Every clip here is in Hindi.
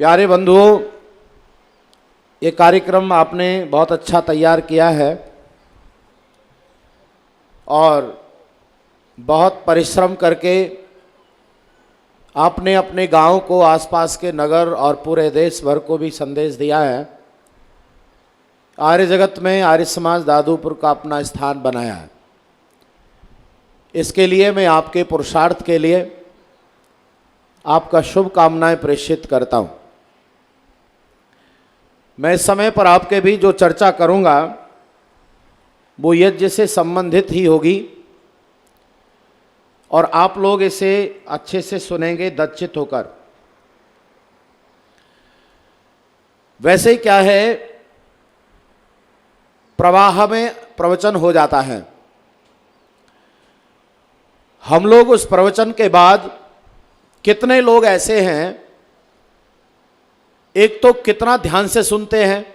प्यारे बंधुओं, ये कार्यक्रम आपने बहुत अच्छा तैयार किया है और बहुत परिश्रम करके आपने अपने गांव को, आसपास के नगर और पूरे देश भर को भी संदेश दिया है। आर्य जगत में आर्य समाज दादूपुर का अपना स्थान बनाया है। इसके लिए मैं आपके पुरुषार्थ के लिए आपका शुभकामनाएं प्रेषित करता हूं। मैं इस समय पर आपके भी जो चर्चा करूंगा वो यज्ञ से संबंधित ही होगी और आप लोग इसे अच्छे से सुनेंगे दक्षित होकर। वैसे क्या है, प्रवाह में प्रवचन हो जाता है। हम लोग उस प्रवचन के बाद कितने लोग ऐसे हैं, एक तो कितना ध्यान से सुनते हैं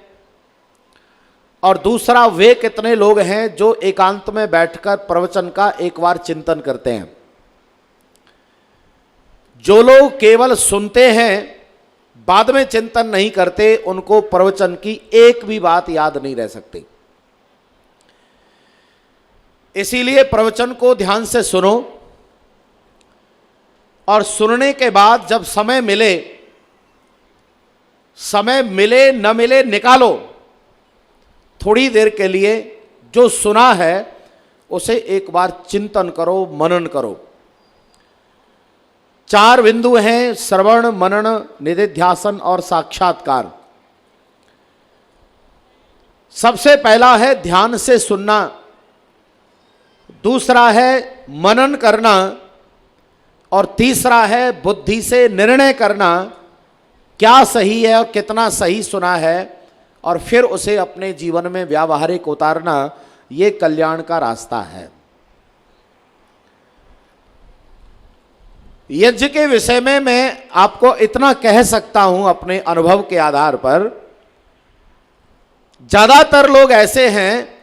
और दूसरा वे कितने लोग हैं जो एकांत में बैठकर प्रवचन का एक बार चिंतन करते हैं। जो लोग केवल सुनते हैं, बाद में चिंतन नहीं करते, उनको प्रवचन की एक भी बात याद नहीं रह सकती। इसीलिए प्रवचन को ध्यान से सुनो और सुनने के बाद जब समय मिले न मिले निकालो, थोड़ी देर के लिए जो सुना है उसे एक बार चिंतन करो, मनन करो। 4 बिंदु हैं: श्रवण, मनन, निधिध्यासन और साक्षात्कार। सबसे पहला है ध्यान से सुनना, दूसरा है मनन करना और तीसरा है बुद्धि से निर्णय करना क्या सही है और कितना सही सुना है, और फिर उसे अपने जीवन में व्यावहारिक उतारना। ये कल्याण का रास्ता है। यज्ञ के विषय में मैं आपको इतना कह सकता हूं अपने अनुभव के आधार पर, ज्यादातर लोग ऐसे हैं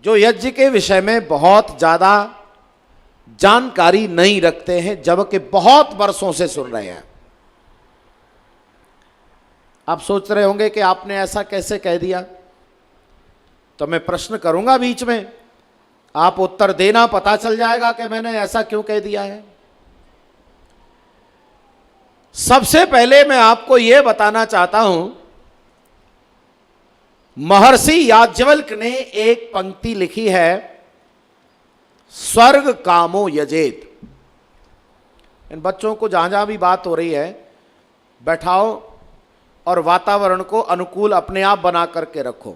जो यज्ञ के विषय में बहुत ज्यादा जानकारी नहीं रखते हैं, जबकि बहुत वर्षों से सुन रहे हैं। आप सोच रहे होंगे कि आपने ऐसा कैसे कह दिया, तो मैं प्रश्न करूंगा बीच में, आप उत्तर देना, पता चल जाएगा कि मैंने ऐसा क्यों कह दिया है। सबसे पहले मैं आपको यह बताना चाहता हूं, महर्षि याज्ञवल्क्य ने एक पंक्ति लिखी है, स्वर्ग कामो यजेत। इन बच्चों को जहां जहां भी बात हो रही है बैठाओ और वातावरण को अनुकूल अपने आप बना करके रखो।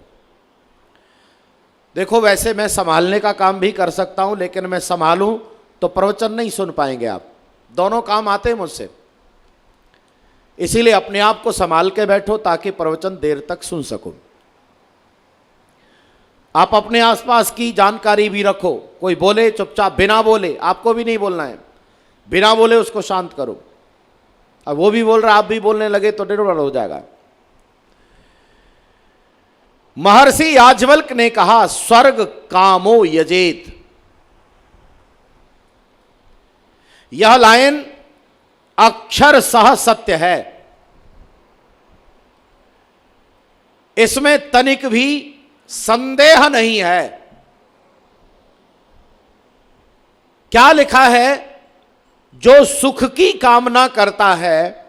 देखो, वैसे मैं संभालने का काम भी कर सकता हूं, लेकिन मैं संभालूं तो प्रवचन नहीं सुन पाएंगे आप। दोनों काम आते हैं मुझसे, इसीलिए अपने आप को संभाल के बैठो ताकि प्रवचन देर तक सुन सको। आप अपने आसपास की जानकारी भी रखो। कोई बोले चुपचाप बिना बोले, आपको भी नहीं बोलना है, बिना बोले उसको शांत करो। अब वो भी बोल रहा, आप भी बोलने लगे तो गड़बड़ हो जाएगा। महर्षि याज्ञवल्क्य ने कहा, स्वर्ग कामो यजेत। यह लाइन अक्षर सह सत्य है, इसमें तनिक भी संदेह नहीं है। क्या लिखा है? जो सुख की कामना करता है,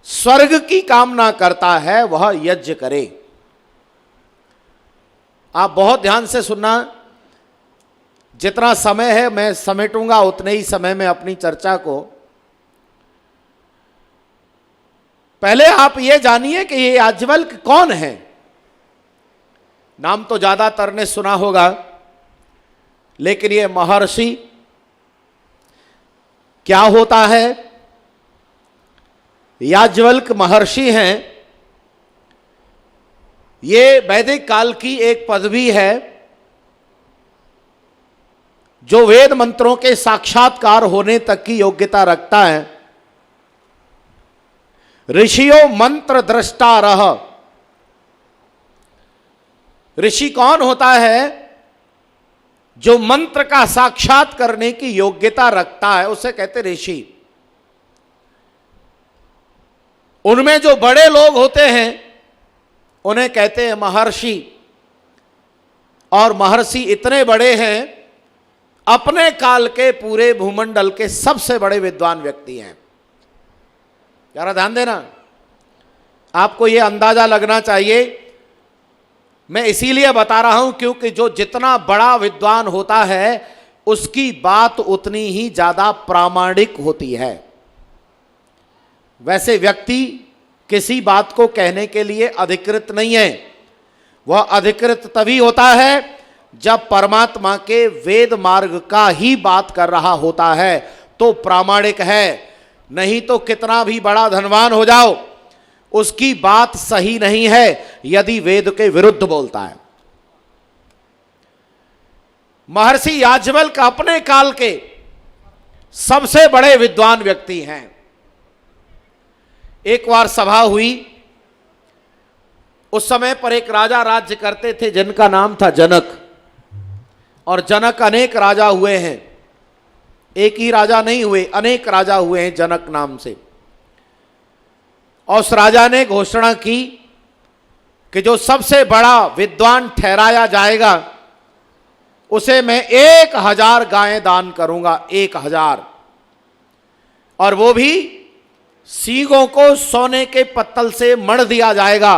स्वर्ग की कामना करता है, वह यज्ञ करे। आप बहुत ध्यान से सुनना। जितना समय है मैं समेटूंगा उतने ही समय में अपनी चर्चा को। पहले आप ये जानिए कि ये याज्ञवल्क्य कौन है। नाम तो ज्यादातर ने सुना होगा, लेकिन ये महर्षि क्या होता है? याज्ञवल्क्य महर्षि हैं। ये वैदिक काल की एक पदवी है जो वेद मंत्रों के साक्षात्कार होने तक की योग्यता रखता है। ऋषियों मंत्र दृष्टा रह। ऋषि कौन होता है? जो मंत्र का साक्षात करने की योग्यता रखता है, उसे कहते ऋषि। उनमें जो बड़े लोग होते हैं उन्हें कहते हैं महर्षि। और महर्षि इतने बड़े हैं, अपने काल के पूरे भूमंडल के सबसे बड़े विद्वान व्यक्ति हैं। जरा ध्यान देना, आपको यह अंदाजा लगना चाहिए। मैं इसीलिए बता रहा हूं क्योंकि जो जितना बड़ा विद्वान होता है उसकी बात उतनी ही ज्यादा प्रामाणिक होती है। वैसे व्यक्ति किसी बात को कहने के लिए अधिकृत नहीं है। वह अधिकृत तभी होता है जब परमात्मा के वेद मार्ग का ही बात कर रहा होता है, तो प्रामाणिक है। नहीं तो कितना भी बड़ा धनवान हो जाओ, उसकी बात सही नहीं है यदि वेद के विरुद्ध बोलता है। महर्षि याज्ञवल्क्य अपने काल के सबसे बड़े विद्वान व्यक्ति हैं। एक बार सभा हुई, उस समय पर एक राजा राज्य करते थे जिनका नाम था जनक। और जनक अनेक राजा हुए हैं, एक ही राजा नहीं हुए, अनेक राजा हुए हैं जनक नाम से। और उस राजा ने घोषणा की कि जो सबसे बड़ा विद्वान ठहराया जाएगा उसे मैं 1000 गायें दान करूंगा, 1000। और वो भी सींगों को सोने के पत्तल से मढ़ दिया जाएगा,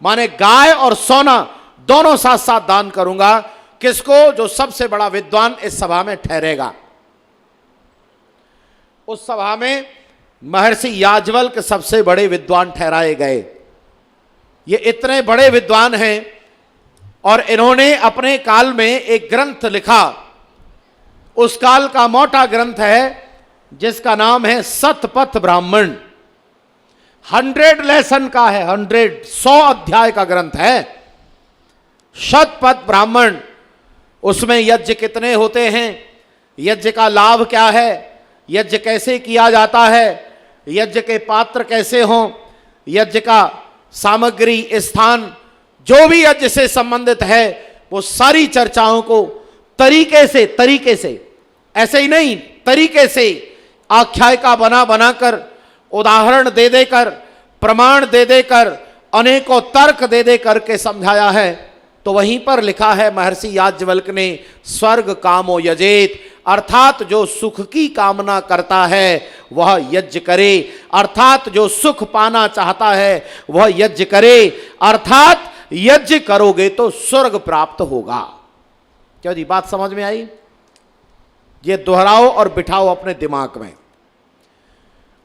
माने गाय और सोना दोनों साथ साथ दान करूंगा। किसको? जो सबसे बड़ा विद्वान इस सभा में ठहरेगा। उस सभा में महर्षि याज्ञवल्क्य सबसे बड़े विद्वान ठहराए गए। ये इतने बड़े विद्वान हैं और इन्होंने अपने काल में एक ग्रंथ लिखा। उस काल का मोटा ग्रंथ है जिसका नाम है शतपथ ब्राह्मण। 100 लेसन का है, 100 अध्याय का ग्रंथ है शतपथ ब्राह्मण। उसमें यज्ञ कितने होते हैं, यज्ञ का लाभ क्या है, यज्ञ कैसे किया जाता है, यज्ञ के पात्र कैसे हों, यज्ञ का सामग्री, स्थान, जो भी यज्ञ से संबंधित है वो सारी चर्चाओं को तरीके से ऐसे ही नहीं, तरीके से आख्यायिका बना बनाकर, उदाहरण दे देकर, प्रमाण दे देकर, अनेकों तर्क दे दे करके समझाया है। तो वहीं पर लिखा है महर्षि याज्ञवल्क्य ने, स्वर्ग कामो यजेत, अर्थात जो सुख की कामना करता है वह यज्ञ करे, अर्थात जो सुख पाना चाहता है वह यज्ञ करे, अर्थात यज्ञ करोगे तो स्वर्ग प्राप्त होगा। क्या जी बात समझ में आई? ये दोहराओ और बिठाओ अपने दिमाग में।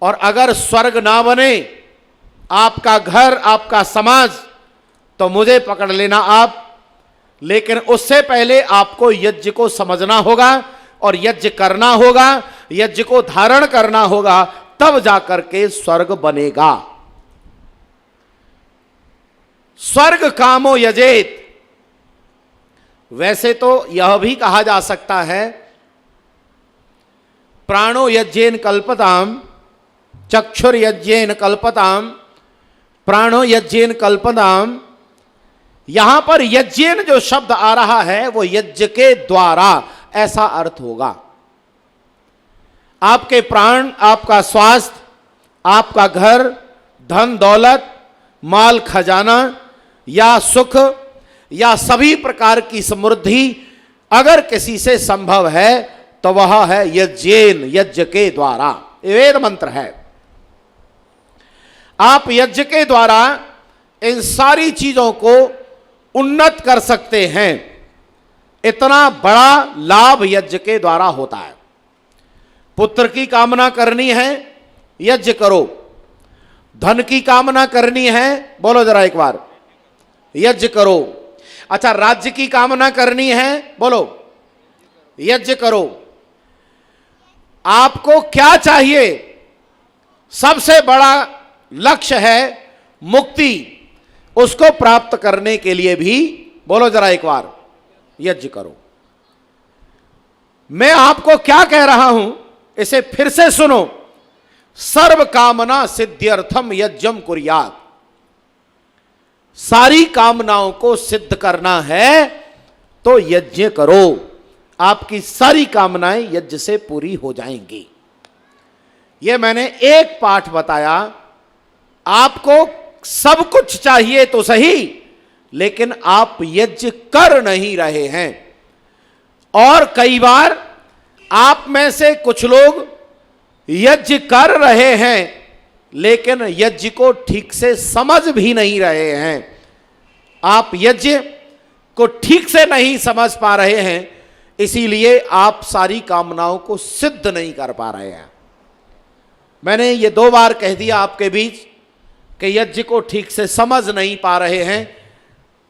और अगर स्वर्ग ना बने आपका घर, आपका समाज, तो मुझे पकड़ लेना आप। लेकिन उससे पहले आपको यज्ञ को समझना होगा और यज्ञ करना होगा, यज्ञ को धारण करना होगा, तब जाकर के स्वर्ग बनेगा। स्वर्ग कामो यजेत। वैसे तो यह भी कहा जा सकता है प्राणो यज्ञेन कल्पताम, चक्षुर यज्ञेन कल्पताम, प्राणो यज्ञेन कल्पताम। यहां पर यज्ञेन जो शब्द आ रहा है वो यज्ञ के द्वारा, ऐसा अर्थ होगा। आपके प्राण, आपका स्वास्थ्य, आपका घर, धन दौलत, माल खजाना या सुख या सभी प्रकार की समृद्धि अगर किसी से संभव है तो वह है यज्ञेन, यज्ञ के द्वारा। वेद मंत्र है। आप यज्ञ के द्वारा इन सारी चीजों को उन्नत कर सकते हैं। इतना बड़ा लाभ यज्ञ के द्वारा होता है। पुत्र की कामना करनी है, यज्ञ करो। धन की कामना करनी है, बोलो जरा एक बार, यज्ञ करो। अच्छा, राज्य की कामना करनी है, बोलो यज्ञ करो। आपको क्या चाहिए? सबसे बड़ा लक्ष्य है मुक्ति। उसको प्राप्त करने के लिए भी, बोलो जरा एक बार, यज्ञ करो। मैं आपको क्या कह रहा हूं इसे फिर से सुनो। सर्व कामना सिद्ध्यर्थम यज्ञम कुर्यात्। सारी कामनाओं को सिद्ध करना है तो यज्ञ करो। आपकी सारी कामनाएं यज्ञ से पूरी हो जाएंगी। यह मैंने एक पाठ बताया। आपको सब कुछ चाहिए तो सही, लेकिन आप यज्ञ कर नहीं रहे हैं। और कई बार आप में से कुछ लोग यज्ञ कर रहे हैं, लेकिन यज्ञ को ठीक से समझ भी नहीं रहे हैं। आप यज्ञ को ठीक से नहीं समझ पा रहे हैं, इसीलिए आप सारी कामनाओं को सिद्ध नहीं कर पा रहे हैं। मैंने ये 2 बार कह दिया आपके बीच कि यज्ञ को ठीक से समझ नहीं पा रहे हैं।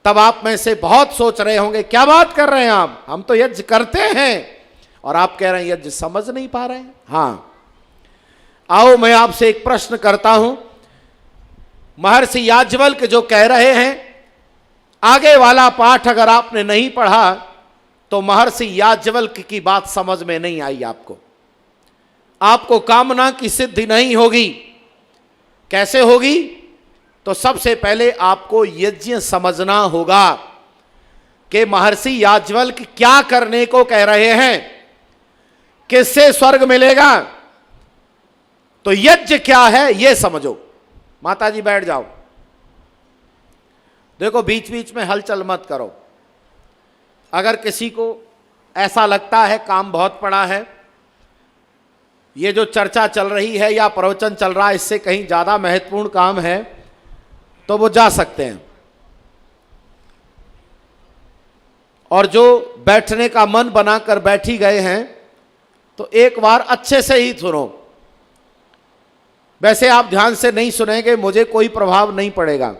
तब आप में से बहुत सोच रहे होंगे, क्या बात कर रहे हैं आप, हम तो यज्ञ करते हैं और आप कह रहे हैं यज्ञ समझ नहीं पा रहे हैं। हाँ, आओ मैं आपसे एक प्रश्न करता हूं। महर्षि याज्ञवल्क्य जो कह रहे हैं, आगे वाला पाठ अगर आपने नहीं पढ़ा तो महर्षि याज्ञवल्क्य की बात समझ में नहीं आई। आपको कामना की सिद्धि नहीं होगी। कैसे होगी? तो सबसे पहले आपको यज्ञ समझना होगा कि महर्षि याज्ञवल्क्य क्या करने को कह रहे हैं, किससे स्वर्ग मिलेगा। तो यज्ञ क्या है यह समझो। माता जी बैठ जाओ। देखो, बीच बीच में हलचल मत करो। अगर किसी को ऐसा लगता है काम बहुत पड़ा है, ये जो चर्चा चल रही है या प्रवचन चल रहा है इससे कहीं ज्यादा महत्वपूर्ण काम है, तो वो जा सकते हैं। और जो बैठने का मन बनाकर बैठी गए हैं, तो एक बार अच्छे से ही सुनो। वैसे आप ध्यान से नहीं सुनेंगे, मुझे कोई प्रभाव नहीं पड़ेगा।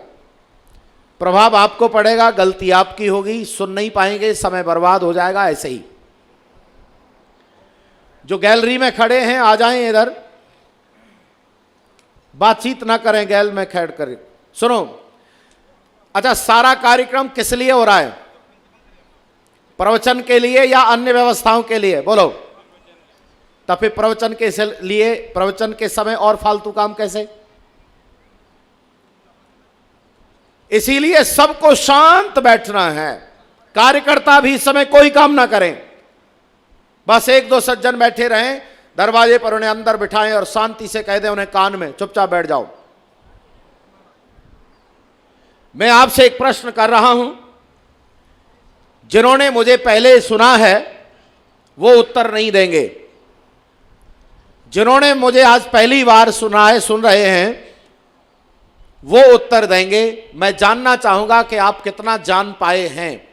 प्रभाव आपको पड़ेगा, गलती आपकी होगी, सुन नहीं पाएंगे, समय बर्बाद हो जाएगा। ऐसे ही जो गैलरी में खड़े हैं आ जाएं इधर, बातचीत ना करें, गैल में खैर करें। सुनो, अच्छा, सारा कार्यक्रम किस लिए हो रहा है? प्रवचन के लिए या अन्य व्यवस्थाओं के लिए? बोलो। तब फिर प्रवचन के लिए, प्रवचन के समय और फालतू काम कैसे? इसीलिए सबको शांत बैठना है। कार्यकर्ता भी इस समय कोई काम ना करें, बस 1-2 सज्जन बैठे रहें, दरवाजे पर उन्हें अंदर बिठाएं और शांति से कह दें उन्हें कान में, चुपचाप बैठ जाओ। मैं आपसे एक प्रश्न कर रहा हूं, जिन्होंने मुझे पहले सुना है वो उत्तर नहीं देंगे। जिन्होंने मुझे आज पहली बार सुना है, सुन रहे हैं, वो उत्तर देंगे। मैं जानना चाहूंगा कि आप कितना जान पाए हैं।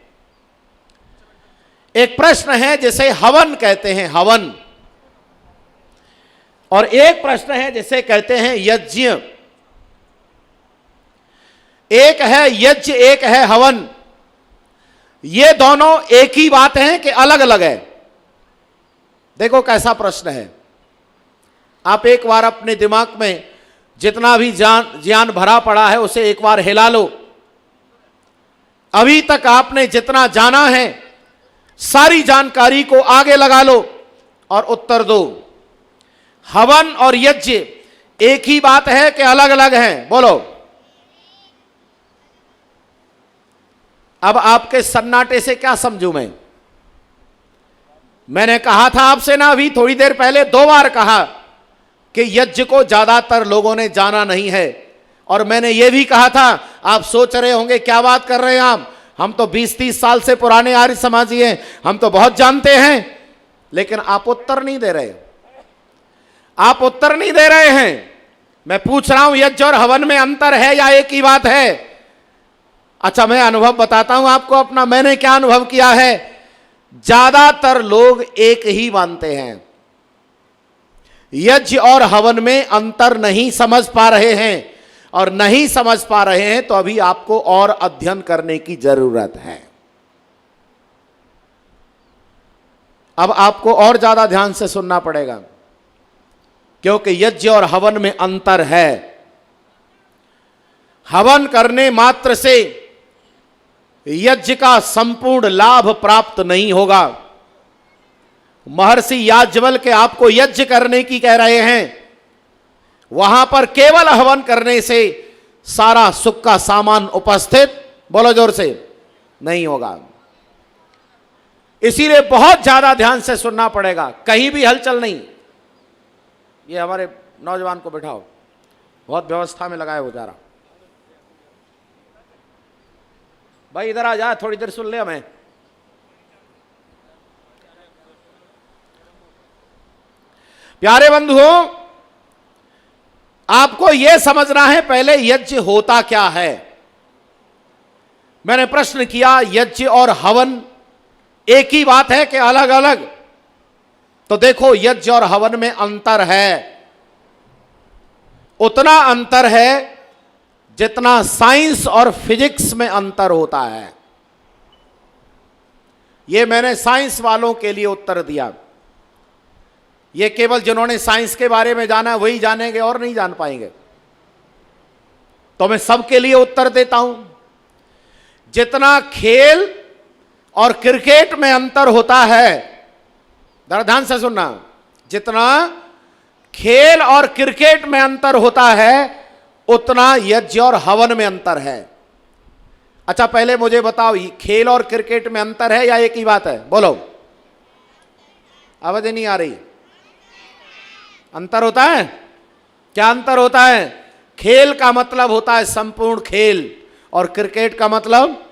एक प्रश्न है जिसे हवन कहते हैं, हवन, और एक प्रश्न है जिसे कहते हैं यज्ञ। एक है यज्ञ, एक है हवन। ये दोनों एक ही बात है कि अलग अलग है? देखो कैसा प्रश्न है। आप एक बार अपने दिमाग में जितना भी ज्ञान भरा पड़ा है उसे एक बार हिला लो। अभी तक आपने जितना जाना है सारी जानकारी को आगे लगा लो और उत्तर दो। हवन और यज्ञ एक ही बात है कि अलग अलग हैं? बोलो। अब आपके सन्नाटे से क्या समझूं मैं? मैंने कहा था आपसे ना अभी थोड़ी देर पहले, 2 बार कहा कि यज्ञ को ज्यादातर लोगों ने जाना नहीं है। और मैंने यह भी कहा था, आप सोच रहे होंगे क्या बात कर रहे हैं हम तो 20-30 साल से पुराने आर्य समाजी हैं, हम तो बहुत जानते हैं। लेकिन आप उत्तर नहीं दे रहे। आप उत्तर नहीं दे रहे हैं। मैं पूछ रहा हूं यज्ञ और हवन में अंतर है या एक ही बात है? अच्छा, मैं अनुभव बताता हूं आपको अपना। मैंने क्या अनुभव किया है, ज्यादातर लोग एक ही मानते हैं। यज्ञ और हवन में अंतर नहीं समझ पा रहे हैं, और नहीं समझ पा रहे हैं तो अभी आपको और अध्ययन करने की जरूरत है। अब आपको और ज्यादा ध्यान से सुनना पड़ेगा, क्योंकि यज्ञ और हवन में अंतर है। हवन करने मात्र से यज्ञ का संपूर्ण लाभ प्राप्त नहीं होगा। महर्षि याज्ञवल्क्य आपको यज्ञ करने की कह रहे हैं, वहां पर केवल हवन करने से सारा सुख का सामान उपस्थित, बोलो जोर से, नहीं होगा। इसीलिए बहुत ज्यादा ध्यान से सुनना पड़ेगा, कहीं भी हलचल नहीं। ये हमारे नौजवान को बिठाओ, बहुत व्यवस्था में लगाए वो जा रहा। भाई इधर आ जा, थोड़ी देर सुन ले हमें। प्यारे बंधुओं, आपको यह समझना है पहले यज्ञ होता क्या है। मैंने प्रश्न किया यज्ञ और हवन एक ही बात है कि अलग अलग? तो देखो यज्ञ और हवन में अंतर है। उतना अंतर है जितना साइंस और फिजिक्स में अंतर होता है। यह मैंने साइंस वालों के लिए उत्तर दिया। यह केवल जिन्होंने साइंस के बारे में जाना वही जानेंगे और नहीं जान पाएंगे। तो मैं सबके लिए उत्तर देता हूं। जितना खेल और क्रिकेट में अंतर होता है, जरा ध्यान से सुनना, जितना खेल और क्रिकेट में अंतर होता है उतना यज्ञ और हवन में अंतर है। अच्छा पहले मुझे बताओ, खेल और क्रिकेट में अंतर है या एक ही बात है? बोलो, आवाज नहीं आ रही। अंतर होता है। क्या अंतर होता है? खेल का मतलब होता है संपूर्ण खेल और क्रिकेट का मतलब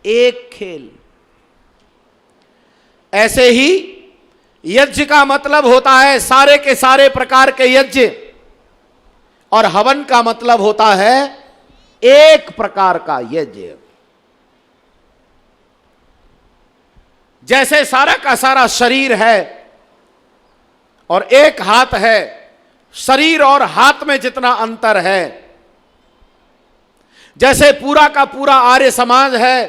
एक खेल। ऐसे ही यज्ञ का मतलब होता है सारे के सारे प्रकार के यज्ञ और हवन का मतलब होता है एक प्रकार का यज्ञ। जैसे सारा का सारा शरीर है और एक हाथ है, शरीर और हाथ में जितना अंतर है, जैसे पूरा का पूरा आर्य समाज है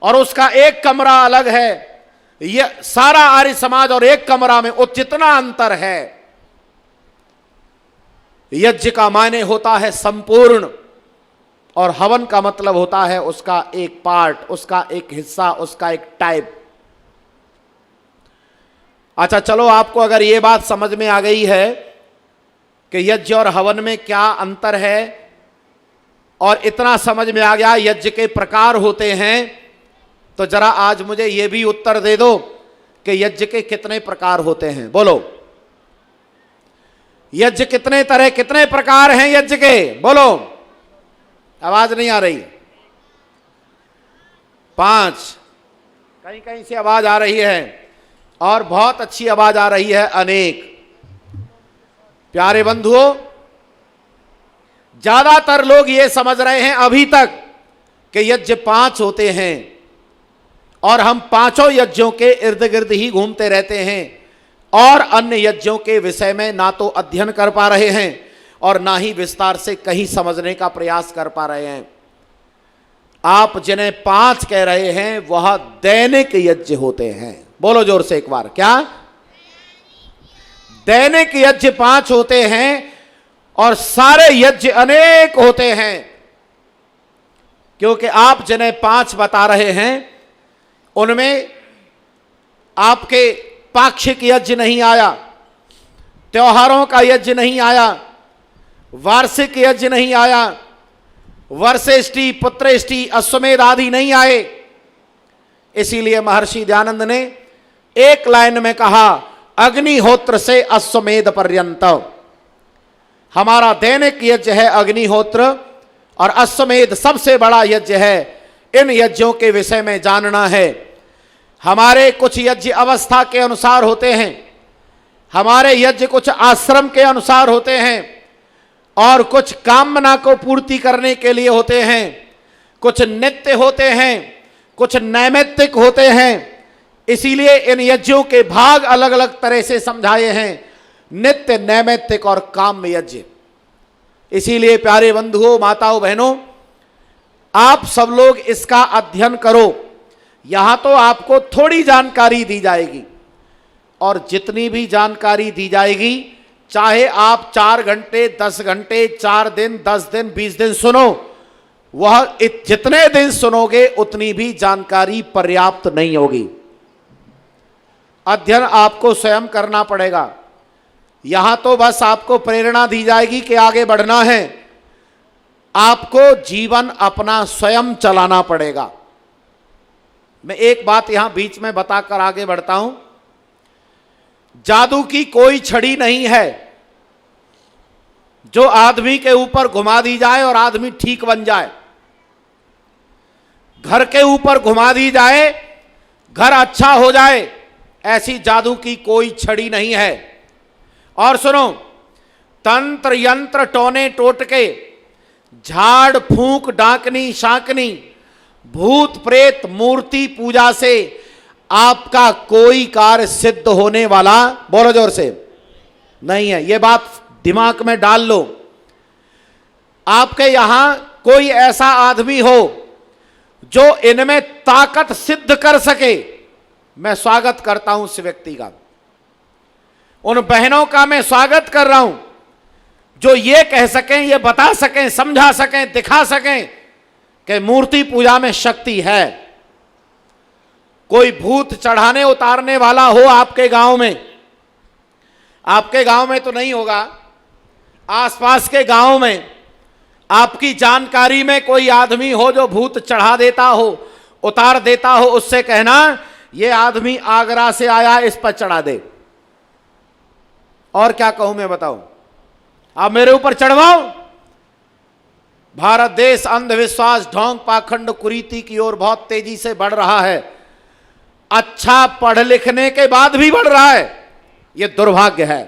और उसका एक कमरा अलग है, यह सारा आर्य समाज और एक कमरा में जितना अंतर है। यज्ञ का मायने होता है संपूर्ण और हवन का मतलब होता है उसका एक पार्ट, उसका एक हिस्सा, उसका एक टाइप। अच्छा चलो, आपको अगर यह बात समझ में आ गई है कि यज्ञ और हवन में क्या अंतर है और इतना समझ में आ गया यज्ञ के प्रकार होते हैं, तो जरा आज मुझे यह भी उत्तर दे दो कि यज्ञ के कितने प्रकार होते हैं। बोलो, यज्ञ कितने तरह, कितने प्रकार हैं यज्ञ के? बोलो, आवाज नहीं आ रही। 5। कहीं कहीं से आवाज आ रही है और बहुत अच्छी आवाज आ रही है, अनेक। प्यारे बंधुओं, ज्यादातर लोग ये समझ रहे हैं अभी तक कि यज्ञ 5 होते हैं और हम पांचों यज्ञों के इर्द गिर्द ही घूमते रहते हैं और अन्य यज्ञों के विषय में ना तो अध्ययन कर पा रहे हैं और ना ही विस्तार से कहीं समझने का प्रयास कर पा रहे हैं। आप जिन्हें 5 कह रहे हैं वह दैनिक यज्ञ होते हैं। बोलो जोर से एक बार, क्या? दैनिक यज्ञ 5 होते हैं और सारे यज्ञ अनेक होते हैं। क्योंकि आप जिन्हें 5 बता रहे हैं उनमें आपके पाक्षिक यज्ञ नहीं आया, त्योहारों का यज्ञ नहीं आया, वार्षिक यज्ञ नहीं आया, वर्षेष्टि, पुत्रेष्टि, अश्वमेध आदि नहीं आए। इसीलिए महर्षि दयानंद ने एक लाइन में कहा, अग्निहोत्र से अश्वमेध पर्यंत। हमारा दैनिक यज्ञ है अग्निहोत्र और अश्वमेध सबसे बड़ा यज्ञ है। इन यज्ञों के विषय में जानना है। हमारे कुछ यज्ञ अवस्था के अनुसार होते हैं, हमारे यज्ञ कुछ आश्रम के अनुसार होते हैं और कुछ कामना को पूर्ति करने के लिए होते हैं, कुछ नित्य होते हैं, कुछ नैमित्तिक होते हैं। इसीलिए इन यज्ञों के भाग अलग अलग तरह से समझाए हैं, नित्य, नैमित्तिक और काम्य यज्ञ। इसीलिए प्यारे बंधुओं, माताओं, बहनों, आप सब लोग इसका अध्ययन करो। यहां तो आपको थोड़ी जानकारी दी जाएगी और जितनी भी जानकारी दी जाएगी, चाहे आप 4 घंटे, 10 घंटे, 4 दिन, 10 दिन, 20 दिन सुनो, वह जितने दिन सुनोगे उतनी भी जानकारी पर्याप्त नहीं होगी। अध्ययन आपको स्वयं करना पड़ेगा। यहां तो बस आपको प्रेरणा दी जाएगी कि आगे बढ़ना है, आपको जीवन अपना स्वयं चलाना पड़ेगा। मैं एक बात यहां बीच में बताकर आगे बढ़ता हूं। जादू की कोई छड़ी नहीं है। जो आदमी के ऊपर घुमा दी जाए और आदमी ठीक बन जाए, घर के ऊपर घुमा दी जाए, घर अच्छा हो जाए, ऐसी जादू की कोई छड़ी नहीं है। और सुनो, तंत्र यंत्र टोने टोटके, झाड़ फूंक डाकनी शाकनी, भूत प्रेत मूर्ति पूजा से आपका कोई कार्य सिद्ध होने वाला, बोलो जोर से, नहीं है। यह बात दिमाग में डाल लो। आपके यहां कोई ऐसा आदमी हो जो इनमें ताकत सिद्ध कर सके, मैं स्वागत करता हूं उस व्यक्ति का। उन बहनों का मैं स्वागत कर रहा हूं जो ये कह सकें, ये बता सकें, समझा सकें, दिखा सकें कि मूर्ति पूजा में शक्ति है। कोई भूत चढ़ाने उतारने वाला हो आपके गांव में, आपके गांव में तो नहीं होगा, आसपास के गांव में आपकी जानकारी में कोई आदमी हो जो भूत चढ़ा देता हो, उतार देता हो, उससे कहना ये आदमी आगरा से आया, इस पर चढ़ा दे। और क्या कहूं मैं, बताओ, आप मेरे ऊपर चढ़वाओ। भारत देश अंधविश्वास, ढोंग, पाखंड, कुरीति की ओर बहुत तेजी से बढ़ रहा है। अच्छा पढ़ लिखने के बाद भी बढ़ रहा है। यह दुर्भाग्य है।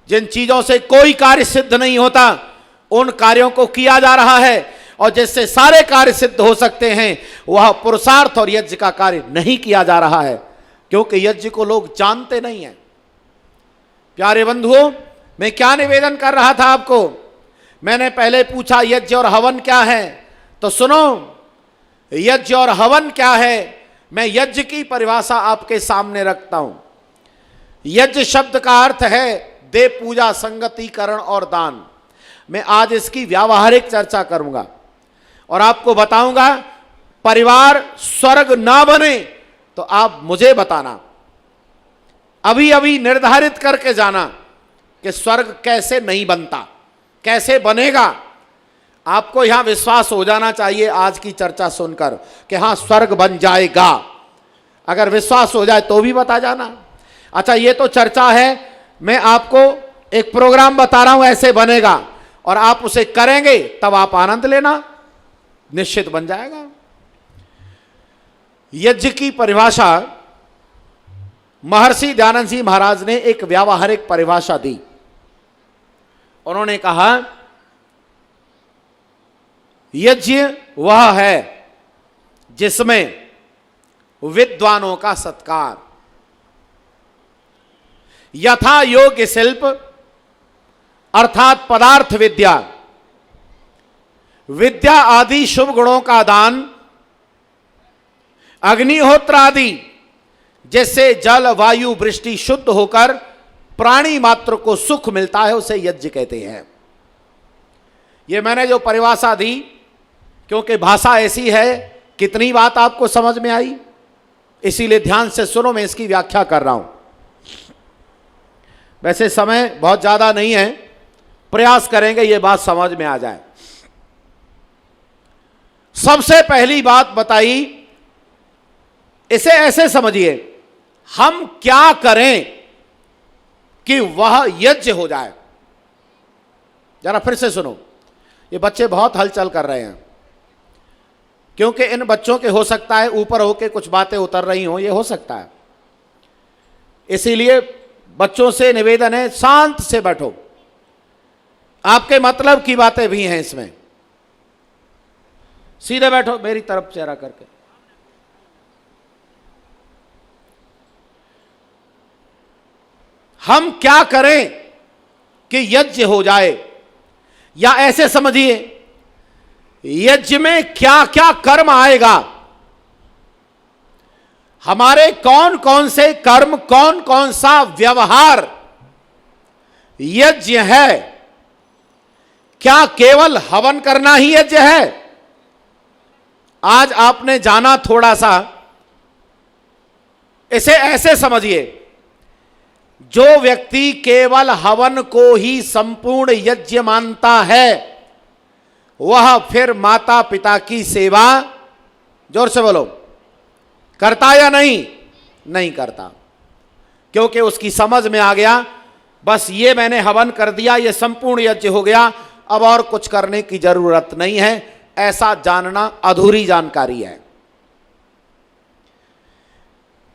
जिन चीजों से कोई कार्य सिद्ध नहीं होता, उन कार्यों को किया जा रहा है, और जिससे सारे कार्य सिद्ध हो सकते हैं, वह पुरुषार्थ और यज्ञ का कार्य नहीं किया जा रहा है, क्योंकि यज्ञ को लोग जानते नहीं हैं। प्यारे बंधुओं, मैं क्या निवेदन कर रहा था आपको, मैंने पहले पूछा यज्ञ और हवन क्या है, तो सुनो, यज्ञ और हवन क्या है, मैं यज्ञ की परिभाषा आपके सामने रखता हूं। यज्ञ शब्द का अर्थ है देव पूजा, संगतिकरण और दान। मैं आज इसकी व्यावहारिक चर्चा करूंगा और आपको बताऊंगा, परिवार स्वर्ग ना बने तो आप मुझे बताना, अभी अभी निर्धारित करके जाना कि स्वर्ग कैसे नहीं बनता, कैसे बनेगा। आपको यहां विश्वास हो जाना चाहिए आज की चर्चा सुनकर कि हां स्वर्ग बन जाएगा। अगर विश्वास हो जाए तो भी बता जाना। अच्छा, ये तो चर्चा है, मैं आपको एक प्रोग्राम बता रहा हूं, ऐसे बनेगा, और आप उसे करेंगे तब आप आनंद लेना, निश्चित बन जाएगा। यज्ञ की परिभाषा महर्षि दयानंद जी महाराज ने एक व्यावहारिक परिभाषा दी। उन्होंने कहा, यज्ञ वह है जिसमें विद्वानों का सत्कार, यथा योग्य शिल्प अर्थात पदार्थ विद्या, विद्या आदि शुभ गुणों का दान, अग्निहोत्र आदि जैसे जल वायु वृष्टि शुद्ध होकर प्राणी मात्र को सुख मिलता है, उसे यज्ञ कहते हैं। यह मैंने जो परिभाषा दी, क्योंकि भाषा ऐसी है, कितनी बात आपको समझ में आई, इसीलिए ध्यान से सुनो, मैं इसकी व्याख्या कर रहा हूं। वैसे समय बहुत ज्यादा नहीं है, प्रयास करेंगे ये बात समझ में आ जाए। सबसे पहली बात बताई, इसे ऐसे समझिए, हम क्या करें कि वह यज्ञ हो जाए। जरा फिर से सुनो, ये बच्चे बहुत हलचल कर रहे हैं, क्योंकि इन बच्चों के हो सकता है ऊपर होके कुछ बातें उतर रही हों, ये हो सकता है। इसीलिए बच्चों से निवेदन है, शांत से बैठो, आपके मतलब की बातें भी हैं इसमें। सीधे बैठो, मेरी तरफ चेहरा करके। हम क्या करें कि यज्ञ हो जाए, या ऐसे समझिए, यज्ञ में क्या क्या कर्म आएगा, हमारे कौन कौन से कर्म, कौन कौन सा व्यवहार यज्ञ है। क्या केवल हवन करना ही यज्ञ है? आज आपने जाना थोड़ा सा, इसे ऐसे समझिए, जो व्यक्ति केवल हवन को ही संपूर्ण यज्ञ मानता है, वह फिर माता पिता की सेवा, जोर से बोलो, करता या नहीं? नहीं करता, क्योंकि उसकी समझ में आ गया बस ये मैंने हवन कर दिया, ये संपूर्ण यज्ञ हो गया, अब और कुछ करने की जरूरत नहीं है, ऐसा जानना अधूरी जानकारी है।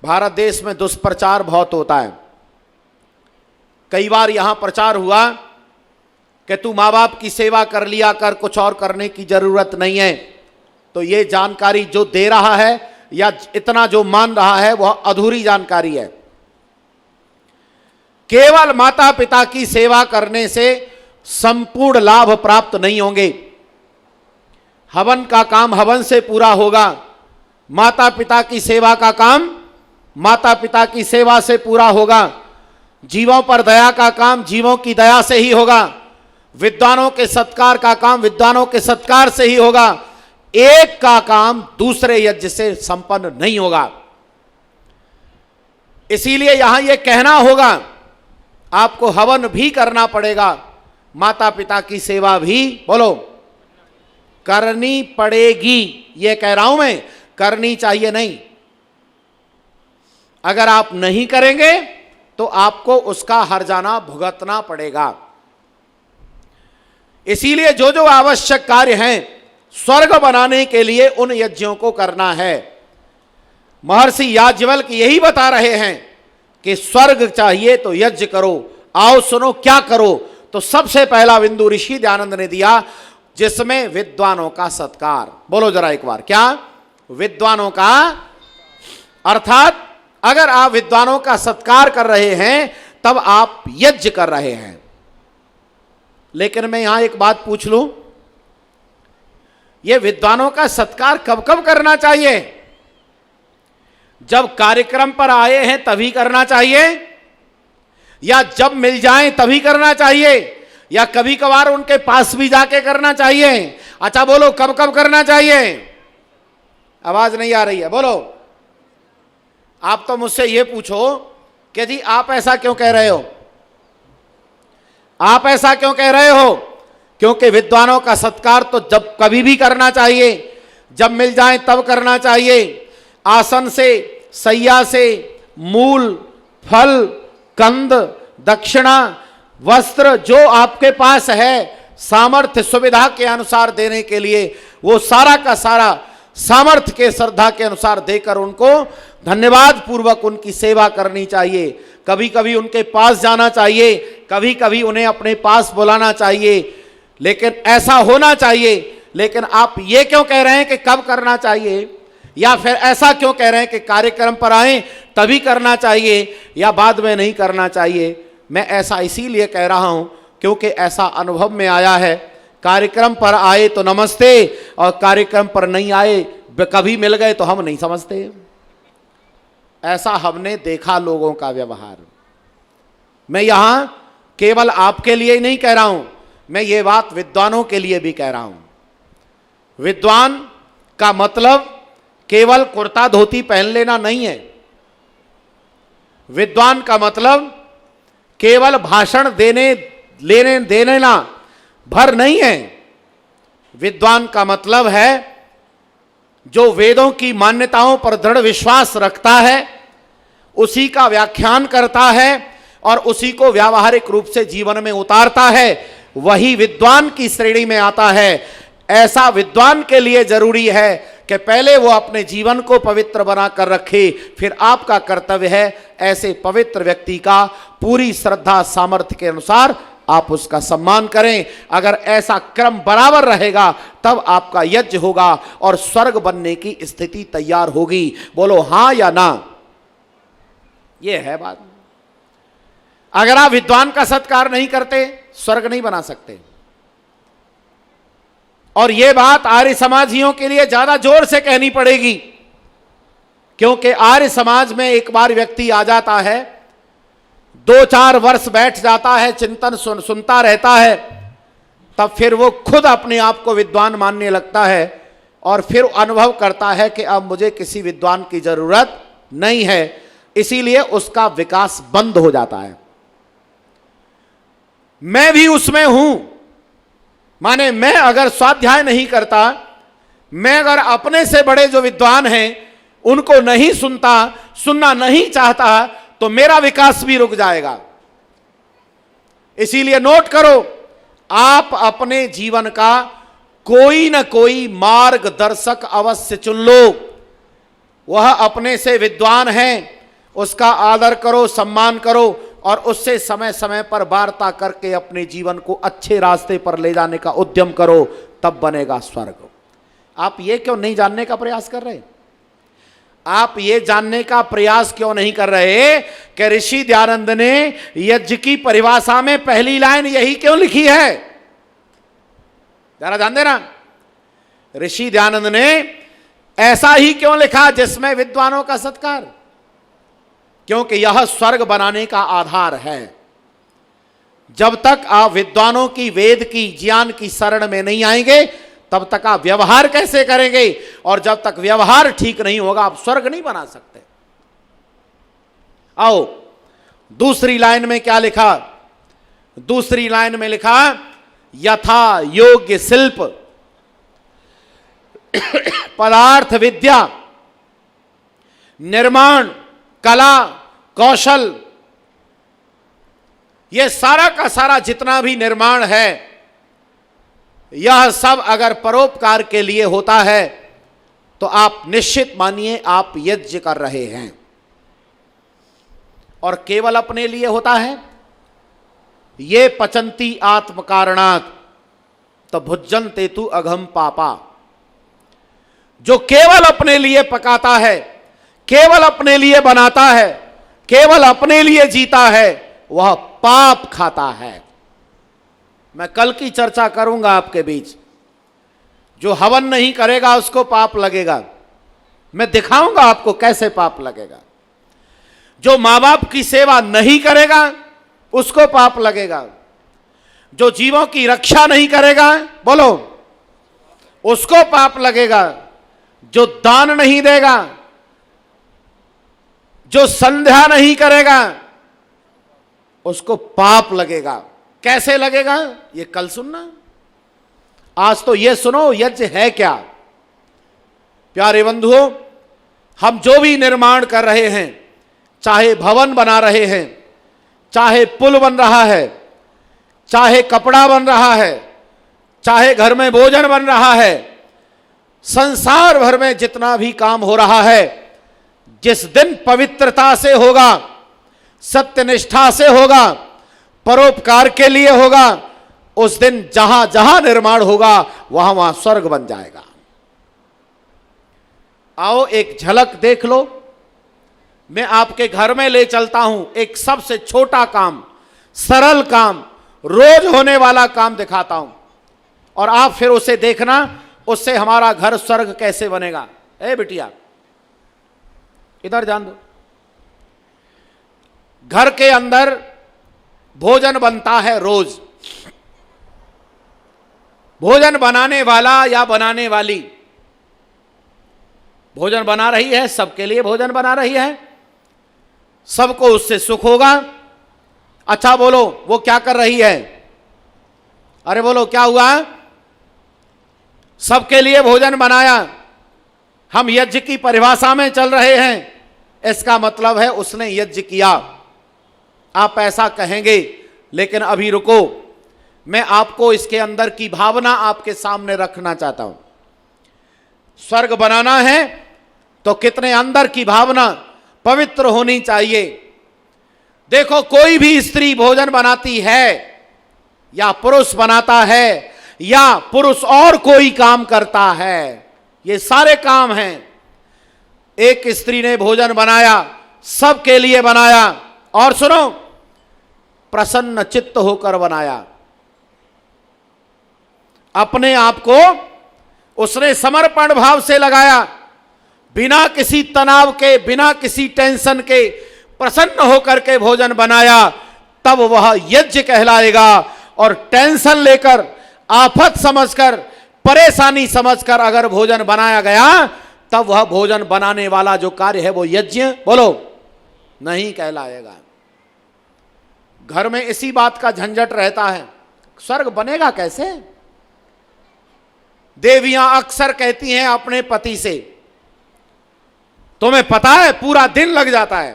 भारत देश में दुष्प्रचार बहुत होता है। कई बार यहां प्रचार हुआ कि तू माँ बाप की सेवा कर लिया कर, कुछ और करने की जरूरत नहीं है। तो ये जानकारी जो दे रहा है या इतना जो मान रहा है वह अधूरी जानकारी है। केवल माता पिता की सेवा करने से संपूर्ण लाभ प्राप्त नहीं होंगे। हवन का काम हवन से पूरा होगा, माता पिता की सेवा का काम माता पिता की सेवा से पूरा होगा, जीवों पर दया का काम जीवों की दया से ही होगा, विद्वानों के सत्कार का काम विद्वानों के सत्कार से ही होगा। एक का काम दूसरे यज्ञ से संपन्न नहीं होगा। इसीलिए यहां यह कहना होगा, आपको हवन भी करना पड़ेगा, माता पिता की सेवा भी बोलो करनी पड़ेगी। यह कह रहा हूं मैं, करनी चाहिए नहीं। अगर आप नहीं करेंगे तो आपको उसका हर्जाना भुगतना पड़ेगा। इसीलिए जो जो आवश्यक कार्य हैं स्वर्ग बनाने के लिए उन यज्ञों को करना है। महर्षि याज्ञवल्क्य यही बता रहे हैं कि स्वर्ग चाहिए तो यज्ञ करो। आओ सुनो क्या करो। तो सबसे पहला बिंदु ऋषि दयानंद ने दिया, जिसमें विद्वानों का सत्कार। बोलो जरा एक बार, क्या? विद्वानों का, अर्थात अगर आप विद्वानों का सत्कार कर रहे हैं तब आप यज्ञ कर रहे हैं। लेकिन मैं यहां एक बात पूछ लूं, यह विद्वानों का सत्कार कब कब करना चाहिए? जब कार्यक्रम पर आए हैं तभी करना चाहिए, या जब मिल जाएं तभी करना चाहिए, या कभी कभार उनके पास भी जाके करना चाहिए? अच्छा बोलो, कब कब करना चाहिए? आवाज नहीं आ रही है, बोलो। आप तो मुझसे यह पूछो कि जी आप ऐसा क्यों कह रहे हो? आप ऐसा क्यों कह रहे हो? क्योंकि विद्वानों का सत्कार तो जब कभी भी करना चाहिए, जब मिल जाए तब करना चाहिए। आसन से, सैया से, मूल, फल, कंद, दक्षिणा, वस्त्र जो आपके पास है सामर्थ्य सुविधा के अनुसार देने के लिए, वो सारा का सारा सामर्थ्य के श्रद्धा के अनुसार देकर उनको धन्यवाद पूर्वक उनकी सेवा करनी चाहिए। कभी कभी उनके पास जाना चाहिए, कभी कभी उन्हें अपने पास बुलाना चाहिए, लेकिन ऐसा होना चाहिए। लेकिन आप ये क्यों कह रहे हैं कि कब करना चाहिए, या फिर ऐसा क्यों कह रहे हैं कि कार्यक्रम पर आए तभी करना चाहिए या बाद में नहीं करना चाहिए? मैं ऐसा इसीलिए कह रहा हूं क्योंकि ऐसा अनुभव में आया है। कार्यक्रम पर आए तो नमस्ते, और कार्यक्रम पर नहीं आए, कभी मिल गए तो हम नहीं समझते। ऐसा हमने देखा लोगों का व्यवहार। मैं यहां केवल आपके लिए ही नहीं कह रहा हूं, मैं ये बात विद्वानों के लिए भी कह रहा हूं। विद्वान का मतलब केवल कुर्ता धोती पहन लेना नहीं है। विद्वान का मतलब केवल भाषण देने ना भर नहीं है। विद्वान का मतलब है जो वेदों की मान्यताओं पर दृढ़ विश्वास रखता है, उसी का व्याख्यान करता है और उसी को व्यावहारिक रूप से जीवन में उतारता है, वही विद्वान की श्रेणी में आता है। ऐसा विद्वान के लिए जरूरी है कि पहले वो अपने जीवन को पवित्र बनाकर रखे, फिर आपका कर्तव्य है ऐसे पवित्र व्यक्ति का पूरी श्रद्धा सामर्थ्य के अनुसार आप उसका सम्मान करें। अगर ऐसा क्रम बराबर रहेगा तब आपका यज्ञ होगा और स्वर्ग बनने की स्थिति तैयार होगी। बोलो हां या ना? यह है बात। अगर आप विद्वान का सत्कार नहीं करते, स्वर्ग नहीं बना सकते। और यह बात आर्य समाजियों के लिए ज्यादा जोर से कहनी पड़ेगी, क्योंकि आर्य समाज में एक बार व्यक्ति आ जाता है, 2-4 वर्ष बैठ जाता है, चिंतन सुनता रहता है, तब फिर वो खुद अपने आप को विद्वान मानने लगता है और फिर अनुभव करता है कि अब मुझे किसी विद्वान की जरूरत नहीं है। इसीलिए उसका विकास बंद हो जाता है। मैं भी उसमें हूं। माने मैं अगर स्वाध्याय नहीं करता, मैं अगर अपने से बड़े जो विद्वान हैं उनको नहीं सुनता, सुनना नहीं चाहता, तो मेरा विकास भी रुक जाएगा। इसीलिए नोट करो, आप अपने जीवन का कोई न कोई मार्गदर्शक अवश्य चुन लो। वह अपने से विद्वान है, उसका आदर करो, सम्मान करो और उससे समय समय पर वार्ता करके अपने जीवन को अच्छे रास्ते पर ले जाने का उद्यम करो, तब बनेगा स्वर्ग। आप ये क्यों नहीं जानने का प्रयास कर रहे? आप ये जानने का प्रयास क्यों नहीं कर रहे कि ऋषि दयानंद ने यज्ञ की परिभाषा में पहली लाइन यही क्यों लिखी है? जरा ध्यान देना, ऋषि दयानंद ने ऐसा ही क्यों लिखा जिसमें विद्वानों का सत्कार? क्योंकि यह स्वर्ग बनाने का आधार है। जब तक आप विद्वानों की, वेद की, ज्ञान की शरण में नहीं आएंगे, तब तक आप व्यवहार कैसे करेंगे? और जब तक व्यवहार ठीक नहीं होगा, आप स्वर्ग नहीं बना सकते। आओ, दूसरी लाइन में क्या लिखा? दूसरी लाइन में लिखा, यथा योग्य शिल्प पदार्थ विद्या निर्माण कला कौशल, यह सारा का सारा जितना भी निर्माण है, यह सब अगर परोपकार के लिए होता है तो आप निश्चित मानिए आप यज्ञ कर रहे हैं। और केवल अपने लिए होता है, ये पचंती आत्म कारणात् तो भुज्जन्ते तु अघम पापा। जो केवल अपने लिए पकाता है, केवल अपने लिए बनाता है, केवल अपने लिए जीता है, वह पाप खाता है। मैं कल की चर्चा करूंगा आपके बीच। जो हवन नहीं करेगा उसको पाप लगेगा। मैं दिखाऊंगा आपको कैसे पाप लगेगा। जो मां बाप की सेवा नहीं करेगा उसको पाप लगेगा। जो जीवों की रक्षा नहीं करेगा, बोलो, उसको पाप लगेगा। जो दान नहीं देगा, जो संध्या नहीं करेगा, उसको पाप लगेगा। कैसे लगेगा ये कल सुनना। आज तो ये सुनो यज्ञ है क्या। प्यारे बंधुओं, हम जो भी निर्माण कर रहे हैं, चाहे भवन बना रहे हैं, चाहे पुल बन रहा है, चाहे कपड़ा बन रहा है, चाहे घर में भोजन बन रहा है, संसार भर में जितना भी काम हो रहा है, जिस दिन पवित्रता से होगा, सत्यनिष्ठा से होगा, परोपकार के लिए होगा, उस दिन जहां जहां निर्माण होगा वहां वहां स्वर्ग बन जाएगा। आओ एक झलक देख लो। मैं आपके घर में ले चलता हूं, एक सबसे छोटा काम, सरल काम, रोज होने वाला काम दिखाता हूं और आप फिर उसे देखना, उससे हमारा घर स्वर्ग कैसे बनेगा। ए बिटिया, इधर ध्यान दो। घर के अंदर भोजन बनता है रोज। भोजन बनाने वाला या बनाने वाली भोजन बना रही है, सबके लिए भोजन बना रही है, सबको उससे सुख होगा। अच्छा बोलो, वो क्या कर रही है? अरे बोलो, क्या हुआ? सबके लिए भोजन बनाया। हम यज्ञ की परिभाषा में चल रहे हैं, इसका मतलब है उसने यज्ञ किया। आप ऐसा कहेंगे, लेकिन अभी रुको, मैं आपको इसके अंदर की भावना आपके सामने रखना चाहता हूं। स्वर्ग बनाना है तो कितने अंदर की भावना पवित्र होनी चाहिए। देखो, कोई भी स्त्री भोजन बनाती है या पुरुष बनाता है या पुरुष और कोई काम करता है, ये सारे काम हैं। एक स्त्री ने भोजन बनाया, सबके लिए बनाया, और सुनो, प्रसन्न चित्त होकर बनाया। अपने आप को उसने समर्पण भाव से लगाया, बिना किसी तनाव के, बिना किसी टेंशन के, प्रसन्न होकर के भोजन बनाया, तब वह यज्ञ कहलाएगा। और टेंशन लेकर, आफत समझकर, परेशानी समझकर अगर भोजन बनाया गया, तब वह भोजन बनाने वाला जो कार्य है वो यज्ञ, बोलो, नहीं कहलाएगा। घर में इसी बात का झंझट रहता है, स्वर्ग बनेगा कैसे। देवियां अक्सर कहती हैं अपने पति से, तुम्हें पता है पूरा दिन लग जाता है,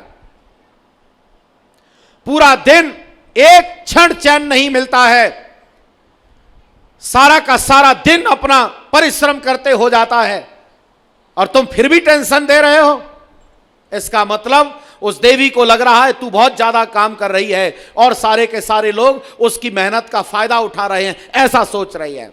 पूरा दिन एक क्षण चैन नहीं मिलता है, सारा का सारा दिन अपना परिश्रम करते हो जाता है और तुम फिर भी टेंशन दे रहे हो। इसका मतलब उस देवी को लग रहा है तू बहुत ज्यादा काम कर रही है और सारे के सारे लोग उसकी मेहनत का फायदा उठा रहे हैं, ऐसा सोच रही है।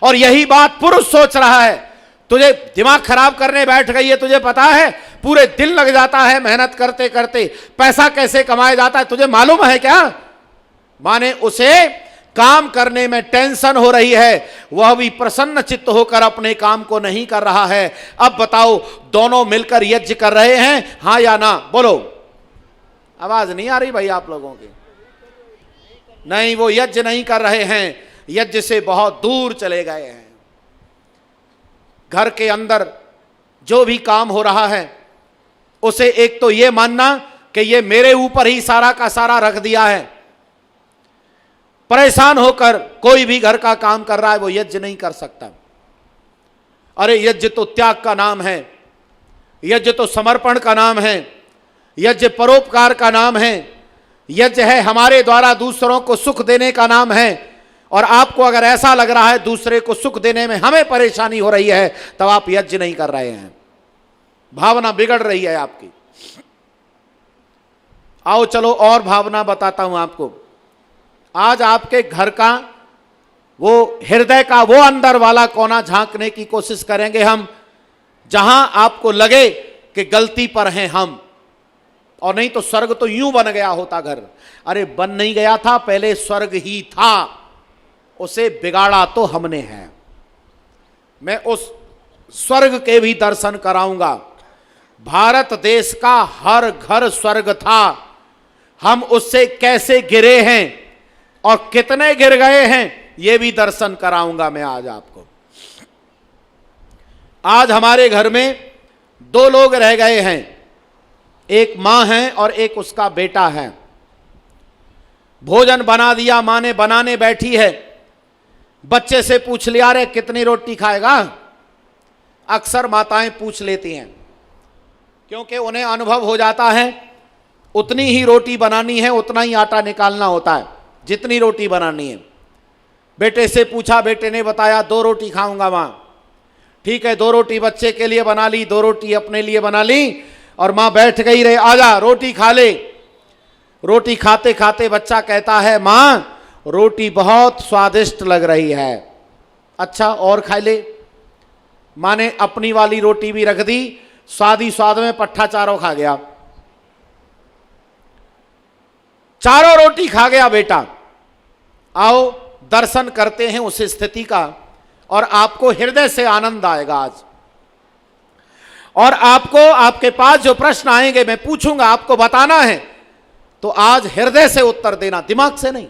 और यही बात पुरुष सोच रहा है। तुझे दिमाग खराब करने बैठ गई है, तुझे पता है पूरे दिन लग जाता है मेहनत करते करते, पैसा कैसे कमाया जाता है तुझे मालूम है क्या? माने उसे काम करने में टेंशन हो रही है, वह भी प्रसन्न चित्त होकर अपने काम को नहीं कर रहा है। अब बताओ, दोनों मिलकर यज्ञ कर रहे हैं, हां या ना? बोलो। आवाज नहीं आ रही भाई आप लोगों की? नहीं, वो यज्ञ नहीं कर रहे हैं, यज्ञ से बहुत दूर चले गए हैं। घर के अंदर जो भी काम हो रहा है उसे एक तो ये मानना कि ये मेरे ऊपर ही सारा का सारा रख दिया है। परेशान होकर कोई भी घर का काम कर रहा है वो यज्ञ नहीं कर सकता। अरे यज्ञ तो त्याग का नाम है, यज्ञ तो समर्पण का नाम है, यज्ञ परोपकार का नाम है, यज्ञ है हमारे द्वारा दूसरों को सुख देने का नाम है। और आपको अगर ऐसा लग रहा है दूसरे को सुख देने में हमें परेशानी हो रही है, तब आप यज्ञ नहीं कर रहे हैं, भावना बिगड़ रही है आपकी। आओ चलो और भावना बताता हूं आपको। आज आपके घर का वो हृदय का वो अंदर वाला कोना झांकने की कोशिश करेंगे हम, जहां आपको लगे कि गलती पर हैं हम। और नहीं तो स्वर्ग तो यूं बन गया होता घर। अरे बन नहीं गया था, पहले स्वर्ग ही था, उसे बिगाड़ा तो हमने है। मैं उस स्वर्ग के भी दर्शन कराऊंगा। भारत देश का हर घर स्वर्ग था, हम उससे कैसे गिरे हैं और कितने गिर गए हैं ये भी दर्शन कराऊंगा मैं आज आपको। आज हमारे घर में दो लोग रह गए हैं, एक मां है और एक उसका बेटा है। भोजन बना दिया, मां ने बनाने बैठी है, बच्चे से पूछ लिया रे कितनी रोटी खाएगा? अक्सर माताएं पूछ लेती हैं क्योंकि उन्हें अनुभव हो जाता है उतनी ही रोटी बनानी है, उतना ही आटा निकालना होता है जितनी रोटी बनानी है। बेटे से पूछा, बेटे ने बताया 2 रोटी खाऊंगा मां। ठीक है, 2 रोटी बच्चे के लिए बना ली, 2 रोटी अपने लिए बना ली और मां बैठ गई, रे आजा रोटी खा ले। रोटी खाते खाते बच्चा कहता है मां रोटी बहुत स्वादिष्ट लग रही है। अच्छा और खा ले। मां ने अपनी वाली रोटी भी रख दी, स्वाद ही स्वाद में पट्ठा चारों खा गया, चारों रोटी खा गया बेटा। आओ दर्शन करते हैं उस स्थिति का और आपको हृदय से आनंद आएगा आज। और आपको आपके पास जो प्रश्न आएंगे मैं पूछूंगा, आपको बताना है, तो आज हृदय से उत्तर देना, दिमाग से नहीं।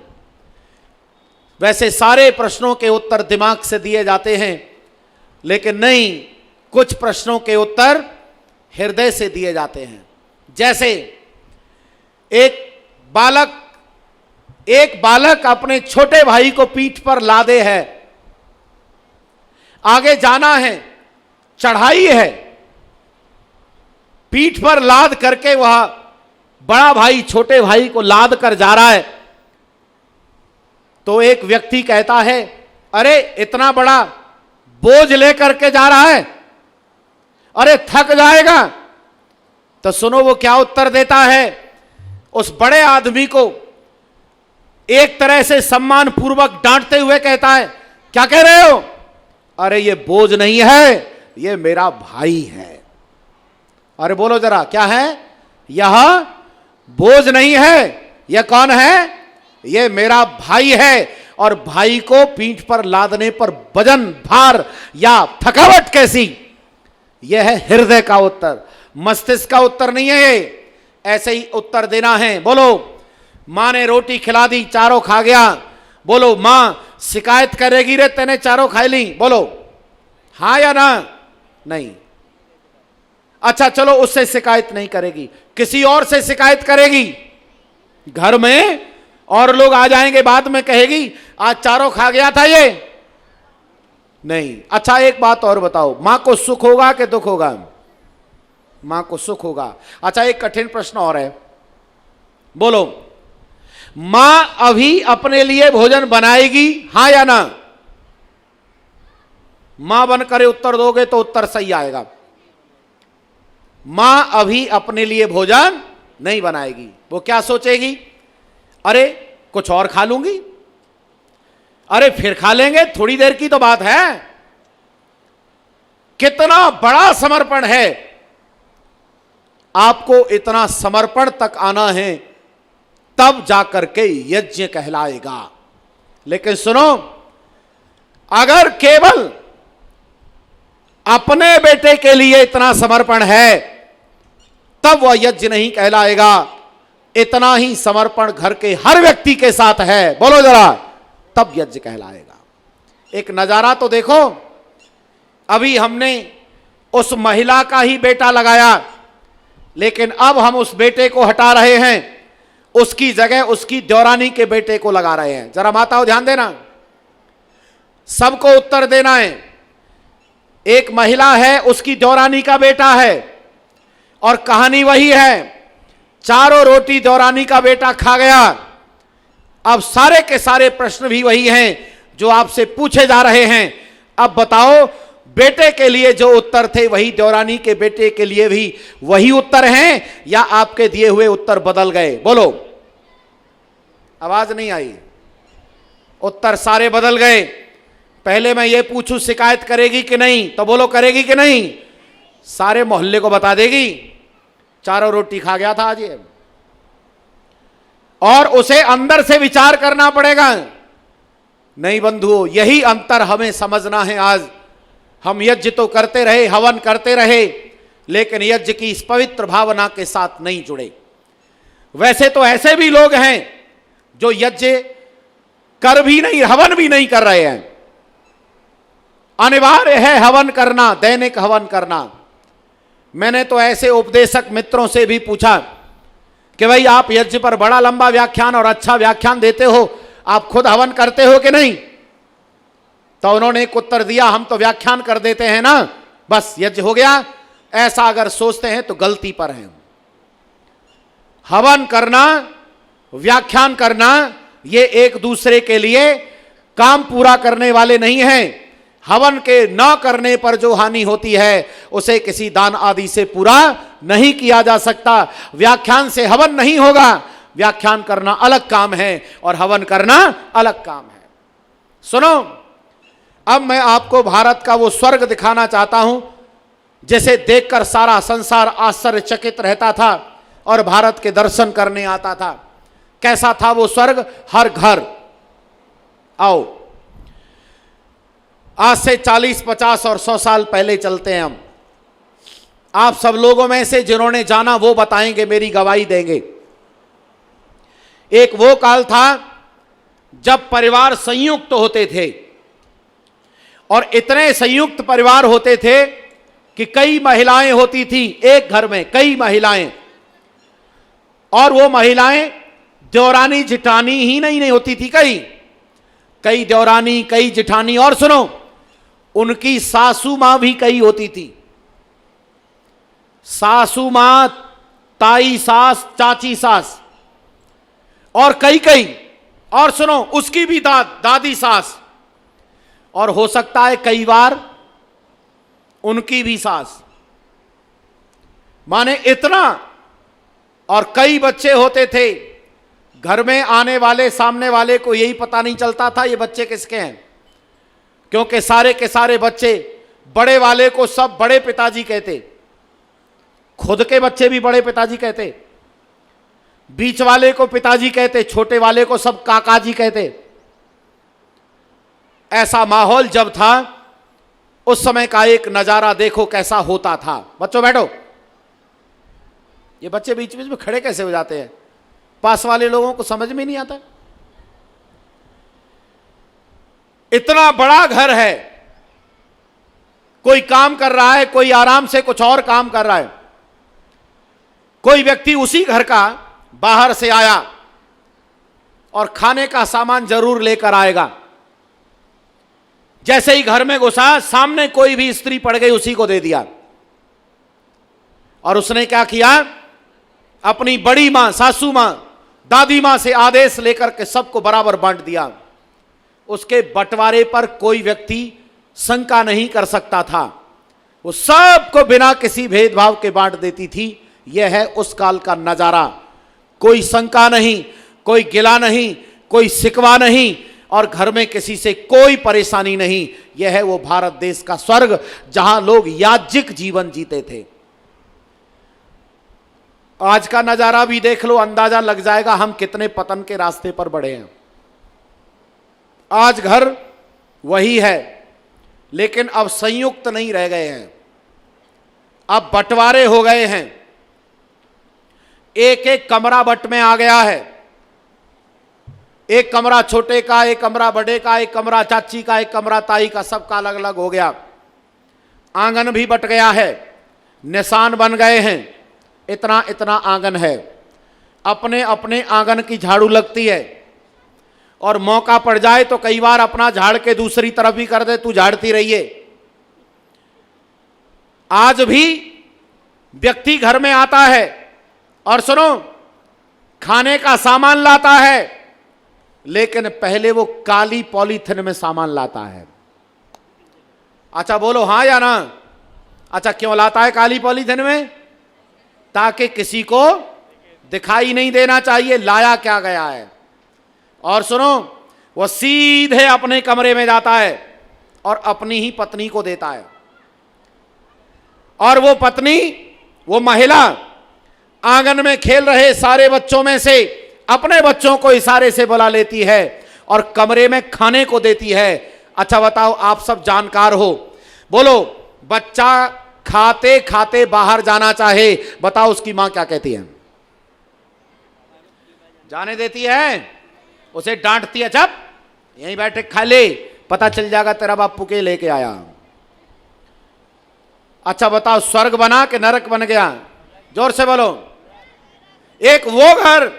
वैसे सारे प्रश्नों के उत्तर दिमाग से दिए जाते हैं, लेकिन नहीं, कुछ प्रश्नों के उत्तर हृदय से दिए जाते हैं। जैसे एक बालक अपने छोटे भाई को पीठ पर लादे है, आगे जाना है, चढ़ाई है, पीठ पर लाद करके वह बड़ा भाई छोटे भाई को लाद कर जा रहा है। तो एक व्यक्ति कहता है अरे इतना बड़ा बोझ लेकर के जा रहा है, अरे थक जाएगा। तो सुनो वो क्या उत्तर देता है। उस बड़े आदमी को एक तरह से सम्मान पूर्वक डांटते हुए कहता है क्या कह रहे हो? अरे ये बोझ नहीं है, ये मेरा भाई है। अरे बोलो जरा क्या है? यह बोझ नहीं है, यह कौन है? ये मेरा भाई है। और भाई को पीठ पर लादने पर वजन, भार या थकावट कैसी? यह है हृदय का उत्तर, मस्तिष्क का उत्तर नहीं है ये। ऐसे ही उत्तर देना है। बोलो मां ने रोटी खिला दी, चारों खा गया। बोलो मां शिकायत करेगी रे तेने चारों खा ली? बोलो हाँ या ना? नहीं। अच्छा चलो उससे शिकायत नहीं करेगी, किसी और से शिकायत करेगी। घर में और लोग आ जाएंगे, बाद में कहेगी आज चारों खा गया था ये? नहीं। अच्छा एक बात और बताओ, मां को सुख होगा कि दुख होगा? मां को सुख होगा। अच्छा एक कठिन प्रश्न और है, बोलो मां अभी अपने लिए भोजन बनाएगी, हां या ना? मां बनकर उत्तर दोगे तो उत्तर सही आएगा। मां अभी अपने लिए भोजन नहीं बनाएगी। वो क्या सोचेगी? अरे कुछ और खा लूंगी, अरे फिर खा लेंगे, थोड़ी देर की तो बात है। कितना बड़ा समर्पण है। आपको इतना समर्पण तक आना है, तब जाकर के यज्ञ कहलाएगा। लेकिन सुनो, अगर केवल अपने बेटे के लिए इतना समर्पण है, तब वह यज्ञ नहीं कहलाएगा। इतना ही समर्पण घर के हर व्यक्ति के साथ है, बोलो जरा, तब यज्ञ कहलाएगा। एक नजारा तो देखो, अभी हमने उस महिला का ही बेटा लगाया, लेकिन अब हम उस बेटे को हटा रहे हैं, उसकी जगह उसकी देवरानी के बेटे को लगा रहे हैं। जरा माताओं ध्यान देना, सबको उत्तर देना है। एक महिला है, उसकी देवरानी का बेटा है, और कहानी वही है, चारों रोटी देवरानी का बेटा खा गया। अब सारे के सारे प्रश्न भी वही हैं जो आपसे पूछे जा रहे हैं। अब बताओ, बेटे के लिए जो उत्तर थे वही देवरानी के बेटे के लिए भी वही उत्तर हैं, या आपके दिए हुए उत्तर बदल गए? बोलो, आवाज नहीं आई। उत्तर सारे बदल गए। पहले मैं ये पूछूं शिकायत करेगी कि नहीं, तो बोलो करेगी कि नहीं? सारे मोहल्ले को बता देगी, चारों रोटी खा गया था आज ये। और उसे अंदर से विचार करना पड़ेगा। नहीं बंधुओं, यही अंतर हमें समझना है। आज हम यज्ञ तो करते रहे, हवन करते रहे, लेकिन यज्ञ की इस पवित्र भावना के साथ नहीं जुड़े। वैसे तो ऐसे भी लोग हैं जो यज्ञ कर भी नहीं, हवन भी नहीं कर रहे हैं। अनिवार्य है हवन करना, दैनिक हवन करना। मैंने तो ऐसे उपदेशक मित्रों से भी पूछा कि भाई आप यज्ञ पर बड़ा लंबा व्याख्यान और अच्छा व्याख्यान देते हो, आप खुद हवन करते हो कि नहीं? तो उन्होंने एक उत्तर दिया, हम तो व्याख्यान कर देते हैं ना, बस यज्ञ हो गया। ऐसा अगर सोचते हैं तो गलती पर हैं। हवन करना, व्याख्यान करना, ये एक दूसरे के लिए काम पूरा करने वाले नहीं हैं। हवन के न करने पर जो हानि होती है उसे किसी दान आदि से पूरा नहीं किया जा सकता। व्याख्यान से हवन नहीं होगा। व्याख्यान करना अलग काम है और हवन करना अलग काम है। सुनो, अब मैं आपको भारत का वो स्वर्ग दिखाना चाहता हूं जिसे देखकर सारा संसार आश्चर्यचकित रहता था और भारत के दर्शन करने आता था। कैसा था वो स्वर्ग? हर घर। आओ, आज से 40, 50 और 100 साल पहले चलते हैं हम। आप सब लोगों में से जिन्होंने जाना वो बताएंगे, मेरी गवाही देंगे। एक वो काल था जब परिवार संयुक्त होते थे, और इतने संयुक्त परिवार होते थे कि कई महिलाएं होती थी एक घर में, कई महिलाएं। और वो महिलाएं देवरानी जिठानी ही नहीं होती थी, कई देवरानी, कई जिठानी, और सुनो, उनकी सासू मां भी कई होती थी। सासू मां, ताई सास, चाची सास, और कई, और सुनो, उसकी भी दादी सास, और हो सकता है कई बार उनकी भी सास। माने इतना। और कई बच्चे होते थे। घर में आने वाले सामने वाले को यही पता नहीं चलता था ये बच्चे किसके हैं, क्योंकि सारे के सारे बच्चे बड़े वाले को सब बड़े पिताजी कहते, खुद के बच्चे भी बड़े पिताजी कहते, बीच वाले को पिताजी कहते, छोटे वाले को सब काकाजी कहते। ऐसा माहौल जब था, उस समय का एक नजारा देखो कैसा होता था। बच्चों बैठो। ये बच्चे बीच बीच में खड़े कैसे हो जाते हैं? पास वाले लोगों को समझ में नहीं आता। इतना बड़ा घर है, कोई काम कर रहा है, कोई आराम से कुछ और काम कर रहा है। कोई व्यक्ति उसी घर का बाहर से आया और खाने का सामान जरूर लेकर आएगा। जैसे ही घर में घुसा, सामने कोई भी स्त्री पड़ गई, उसी को दे दिया। और उसने क्या किया? अपनी बड़ी मां, सासू मां, दादी मां से आदेश लेकर के सबको बराबर बांट दिया। उसके बंटवारे पर कोई व्यक्ति शंका नहीं कर सकता था, वो सबको बिना किसी भेदभाव के बांट देती थी। यह है उस काल का नजारा। कोई शंका नहीं, कोई गिला नहीं, कोई शिकवा नहीं, और घर में किसी से कोई परेशानी नहीं। यह है वो भारत देश का स्वर्ग जहां लोग याज्ञिक जीवन जीते थे। आज का नजारा भी देख लो, अंदाजा लग जाएगा हम कितने पतन के रास्ते पर बढ़े हैं। आज घर वही है, लेकिन अब संयुक्त नहीं रह गए हैं, अब बंटवारे हो गए हैं। एक एक कमरा बट में आ गया है। एक कमरा छोटे का, एक कमरा बड़े का, एक कमरा चाची का, एक कमरा ताई का, सबका अलग अलग हो गया। आंगन भी बट गया है, निशान बन गए हैं। इतना इतना आंगन है, अपने अपने आंगन की झाड़ू लगती है, और मौका पड़ जाए तो कई बार अपना झाड़ के दूसरी तरफ भी कर दे, तू झाड़ती रहिए। आज भी व्यक्ति घर में आता है और सुनो, खाने का सामान लाता है, लेकिन पहले वो काली पॉलीथिन में सामान लाता है। अच्छा बोलो हाँ या ना? अच्छा क्यों लाता है काली पॉलीथिन में? ताकि किसी को दिखाई नहीं देना चाहिए लाया क्या गया है। और सुनो, वो सीधे अपने कमरे में जाता है और अपनी ही पत्नी को देता है, और वो पत्नी, वो महिला आंगन में खेल रहे सारे बच्चों में से अपने बच्चों को इशारे से बुला लेती है और कमरे में खाने को देती है। अच्छा बताओ, आप सब जानकार हो, बोलो बच्चा खाते खाते बाहर जाना चाहे, बताओ उसकी मां क्या कहती है? जाने देती है? उसे डांटती है, जब यहीं बैठे खा ले, पता चल जाएगा तेरा बापू के लेके आया। अच्छा बताओ, स्वर्ग बना कि नरक बन गया? जोर से बोलो। एक वो घर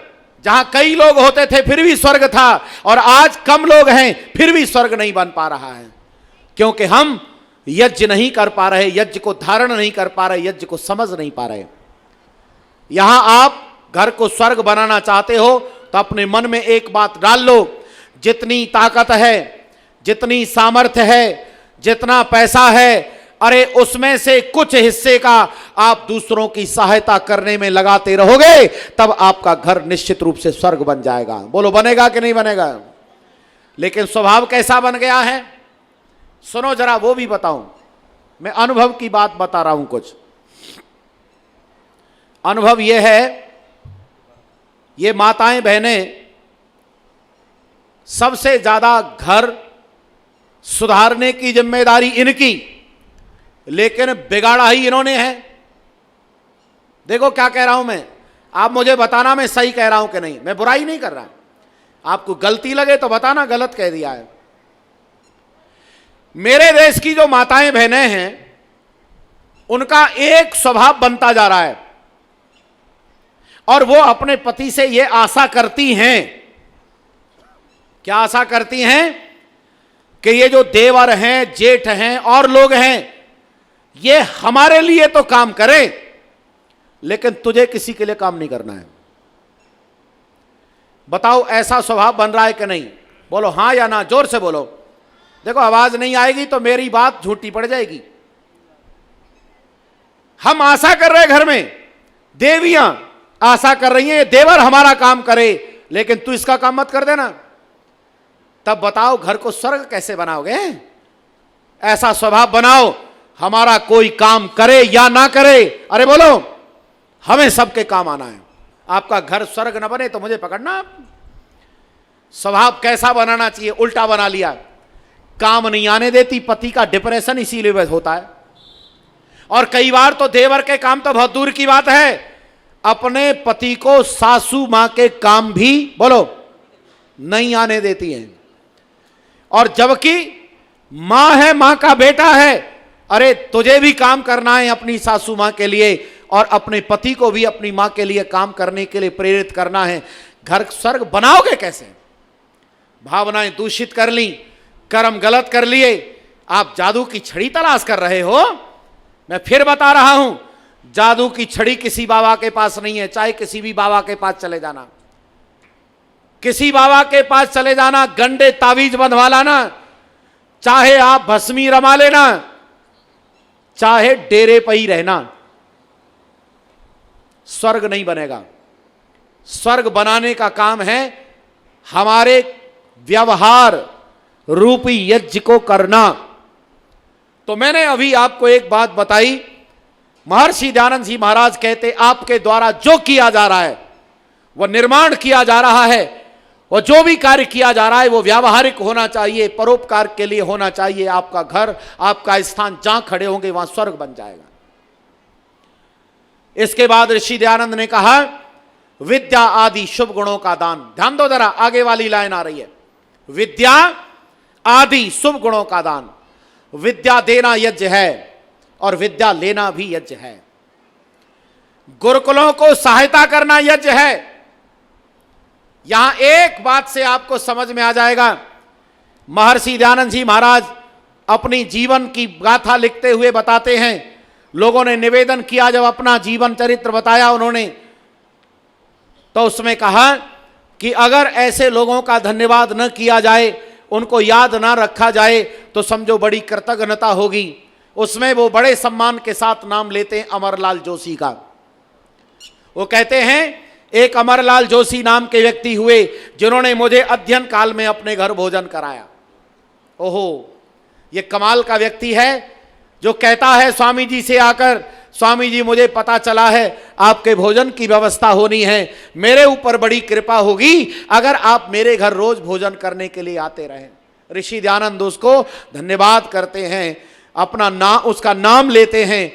जहां कई लोग होते थे फिर भी स्वर्ग था, और आज कम लोग हैं फिर भी स्वर्ग नहीं बन पा रहा है, क्योंकि हम यज्ञ नहीं कर पा रहे, यज्ञ को धारण नहीं कर पा रहे, यज्ञ को समझ नहीं पा रहे। यहां आप घर को स्वर्ग बनाना चाहते हो तो अपने मन में एक बात डाल लो, जितनी ताकत है, जितनी सामर्थ्य है, जितना पैसा है, अरे उसमें से कुछ हिस्से का आप दूसरों की सहायता करने में लगाते रहोगे, तब आपका घर निश्चित रूप से स्वर्ग बन जाएगा। बोलो बनेगा कि नहीं बनेगा? लेकिन स्वभाव कैसा बन गया है, सुनो जरा वो भी बताऊं। मैं अनुभव की बात बता रहा हूं। कुछ अनुभव यह है, ये माताएं बहनें सबसे ज्यादा घर सुधारने की जिम्मेदारी इनकी, लेकिन बिगाड़ा ही इन्होंने है। देखो क्या कह रहा हूं मैं, आप मुझे बताना मैं सही कह रहा हूं कि नहीं। मैं बुराई नहीं कर रहा, आपको गलती लगे तो बताना गलत कह दिया है। मेरे देश की जो माताएं बहनें हैं, उनका एक स्वभाव बनता जा रहा है, और वो अपने पति से ये आशा करती हैं। क्या आशा करती हैं? कि ये जो देवर हैं, जेठ हैं और लोग हैं, ये हमारे लिए तो काम करें, लेकिन तुझे किसी के लिए काम नहीं करना है। बताओ ऐसा स्वभाव बन रहा है कि नहीं? बोलो हां या ना, जोर से बोलो। देखो आवाज नहीं आएगी तो मेरी बात झूठी पड़ जाएगी। हम आशा कर रहे हैं, घर में देवियां आशा कर रही हैं, ये देवर हमारा काम करे, लेकिन तू इसका काम मत कर देना। तब बताओ घर को स्वर्ग कैसे बनाओगे? ऐसा स्वभाव बनाओ, हमारा कोई काम करे या ना करे, अरे बोलो हमें सबके काम आना है। आपका घर स्वर्ग ना बने तो मुझे पकड़ना। स्वभाव कैसा बनाना चाहिए, उल्टा बना लिया। काम नहीं आने देती, पति का डिप्रेशन इसीलिए होता है। और कई बार तो देवर के काम तो बहुत दूर की बात है, अपने पति को सासू मां के काम भी बोलो नहीं आने देती हैं। और जबकि मां है, मां का बेटा है, अरे तुझे भी काम करना है अपनी सासू मां के लिए, और अपने पति को भी अपनी मां के लिए काम करने के लिए प्रेरित करना है। घर स्वर्ग बनाओगे कैसे? भावनाएं दूषित कर ली, कर्म गलत कर लिए, आप जादू की छड़ी तलाश कर रहे हो। मैं फिर बता रहा हूं, जादू की छड़ी किसी बाबा के पास नहीं है, चाहे किसी भी बाबा के पास चले जाना। किसी बाबा के पास चले जाना, गंडे तावीज बंधवा लाना, चाहे आप भस्मी रमा लेना, चाहे डेरे पर ही रहना, स्वर्ग नहीं बनेगा। स्वर्ग बनाने का काम है हमारे व्यवहार रूपी यज्ञ को करना। तो मैंने अभी आपको एक बात बताई, महर्षि दयानंद जी महाराज कहते आपके द्वारा जो किया जा रहा है, वह निर्माण किया जा रहा है, और जो भी कार्य किया जा रहा है वो व्यावहारिक होना चाहिए, परोपकार के लिए होना चाहिए। आपका घर, आपका स्थान जहां खड़े होंगे वहां स्वर्ग बन जाएगा। इसके बाद ऋषि दयानंद ने कहा विद्या आदि शुभ गुणों का दान। ध्यान दो जरा, आगे वाली लाइन आ रही है, विद्या आदि शुभ गुणों का दान। विद्या देना यज्ञ है और विद्या लेना भी यज्ञ है। गुरुकुलों को सहायता करना यज्ञ है। यहां एक बात से आपको समझ में आ जाएगा, महर्षि दयानंद जी महाराज अपनी जीवन की गाथा लिखते हुए बताते हैं, लोगों ने निवेदन किया, जब अपना जीवन चरित्र बताया उन्होंने, तो उसमें कहा कि अगर ऐसे लोगों का धन्यवाद न किया जाए, उनको याद ना रखा जाए, तो समझो बड़ी कृतज्ञता होगी। उसमें वो बड़े सम्मान के साथ नाम लेते हैं अमरलाल जोशी का। वो कहते हैं एक अमरलाल जोशी नाम के व्यक्ति हुए जिन्होंने मुझे अध्ययन काल में अपने घर भोजन कराया। ओहो, ये कमाल का व्यक्ति है जो कहता है स्वामी जी से आकर, स्वामी जी मुझे पता चला है आपके भोजन की व्यवस्था होनी है, मेरे ऊपर बड़ी कृपा होगी अगर आप मेरे घर रोज भोजन करने के लिए आते रहें। ऋषि दयानंद उसको धन्यवाद करते हैं, अपना उसका नाम लेते हैं।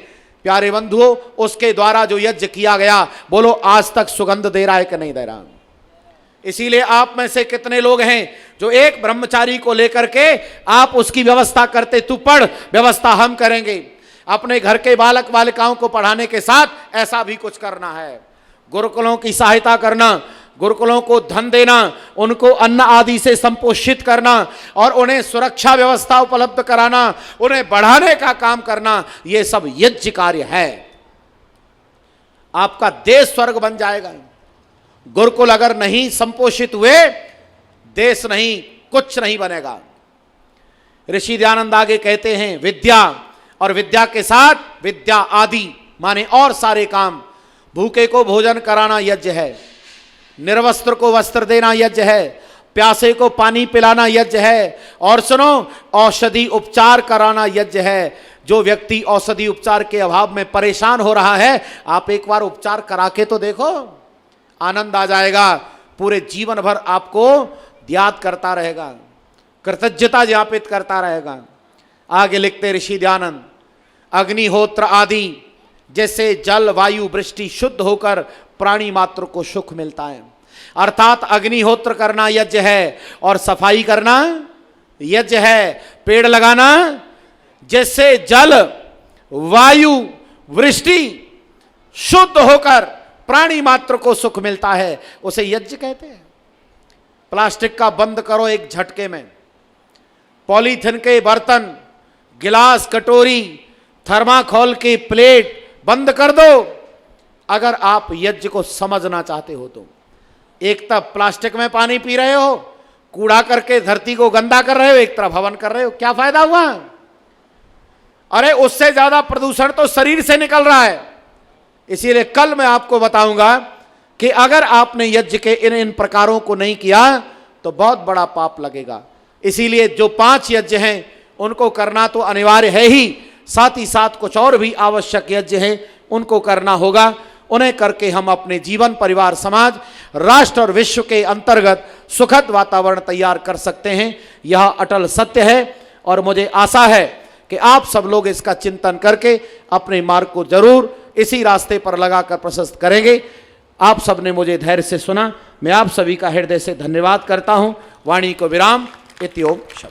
प्यारे बंधुओं, उसके द्वारा जो यज्ञ किया गया, बोलो आज तक सुगंध दे रहा है कि नहीं दे रहा। इसीलिए आप में से कितने लोग हैं जो एक ब्रह्मचारी को लेकर के आप उसकी व्यवस्था करते, तू पढ़, व्यवस्था हम करेंगे। अपने घर के बालक बालिकाओं को पढ़ाने के साथ ऐसा भी कुछ करना है। गुरुकुलों की सहायता करना, गुरुकुलों को धन देना, उनको अन्न आदि से संपोषित करना और उन्हें सुरक्षा व्यवस्था उपलब्ध कराना, उन्हें बढ़ाने का काम करना, ये सब यज्ञ कार्य है। आपका देश स्वर्ग बन जाएगा। गुरुकुल अगर नहीं संपोषित हुए, देश नहीं, कुछ नहीं बनेगा। ऋषि दयानंद आगे कहते हैं विद्या, और विद्या के साथ विद्या आदि माने और सारे काम। भूखे को भोजन कराना यज्ञ है, निर्वस्त्र को वस्त्र देना यज्ञ है, प्यासे को पानी पिलाना यज्ञ है, और सुनो, औषधि उपचार कराना यज्ञ है। जो व्यक्ति औषधि उपचार के अभाव में परेशान हो रहा है, आप एक बार उपचार करा के तो देखो, आनंद आ जाएगा। पूरे जीवन भर आपको याद करता रहेगा, कृतज्ञता ज्ञापित करता रहेगा। आगे लिखते ऋषि दयानंद, अग्निहोत्र आदि जैसे जल वायु वृष्टि शुद्ध होकर प्राणी मात्र को सुख मिलता है। अर्थात अग्निहोत्र करना यज्ञ है और सफाई करना यज्ञ है। पेड़ लगाना, जैसे जल वायु वृष्टि शुद्ध होकर प्राणी मात्र को सुख मिलता है, उसे यज्ञ कहते हैं। प्लास्टिक का बंद करो एक झटके में, पॉलीथिन के बर्तन, गिलास, कटोरी, थर्माकोल की प्लेट बंद कर दो। अगर आप यज्ञ को समझना चाहते हो तो एक तरफ प्लास्टिक में पानी पी रहे हो, कूड़ा करके धरती को गंदा कर रहे हो, एक तरफ हवन कर रहे हो, क्या फायदा हुआ? अरे उससे ज्यादा प्रदूषण तो शरीर से निकल रहा है। इसीलिए कल मैं आपको बताऊंगा कि अगर आपने यज्ञ के इन प्रकारों को नहीं किया तो बहुत बड़ा पाप लगेगा। इसीलिए जो 5 यज्ञ हैं उनको करना तो अनिवार्य है ही, साथ ही साथ कुछ और भी आवश्यक यज्ञ हैं उनको करना होगा। उन्हें करके हम अपने जीवन, परिवार, समाज, राष्ट्र और विश्व के अंतर्गत सुखद वातावरण तैयार कर सकते हैं। यह अटल सत्य है और मुझे आशा है कि आप सब लोग इसका चिंतन करके अपने मार्ग को जरूर इसी रास्ते पर लगाकर प्रशस्त करेंगे। आप सब ने मुझे धैर्य से सुना, मैं आप सभी का हृदय से धन्यवाद करता हूं। वाणी को विराम। इति ओम शम।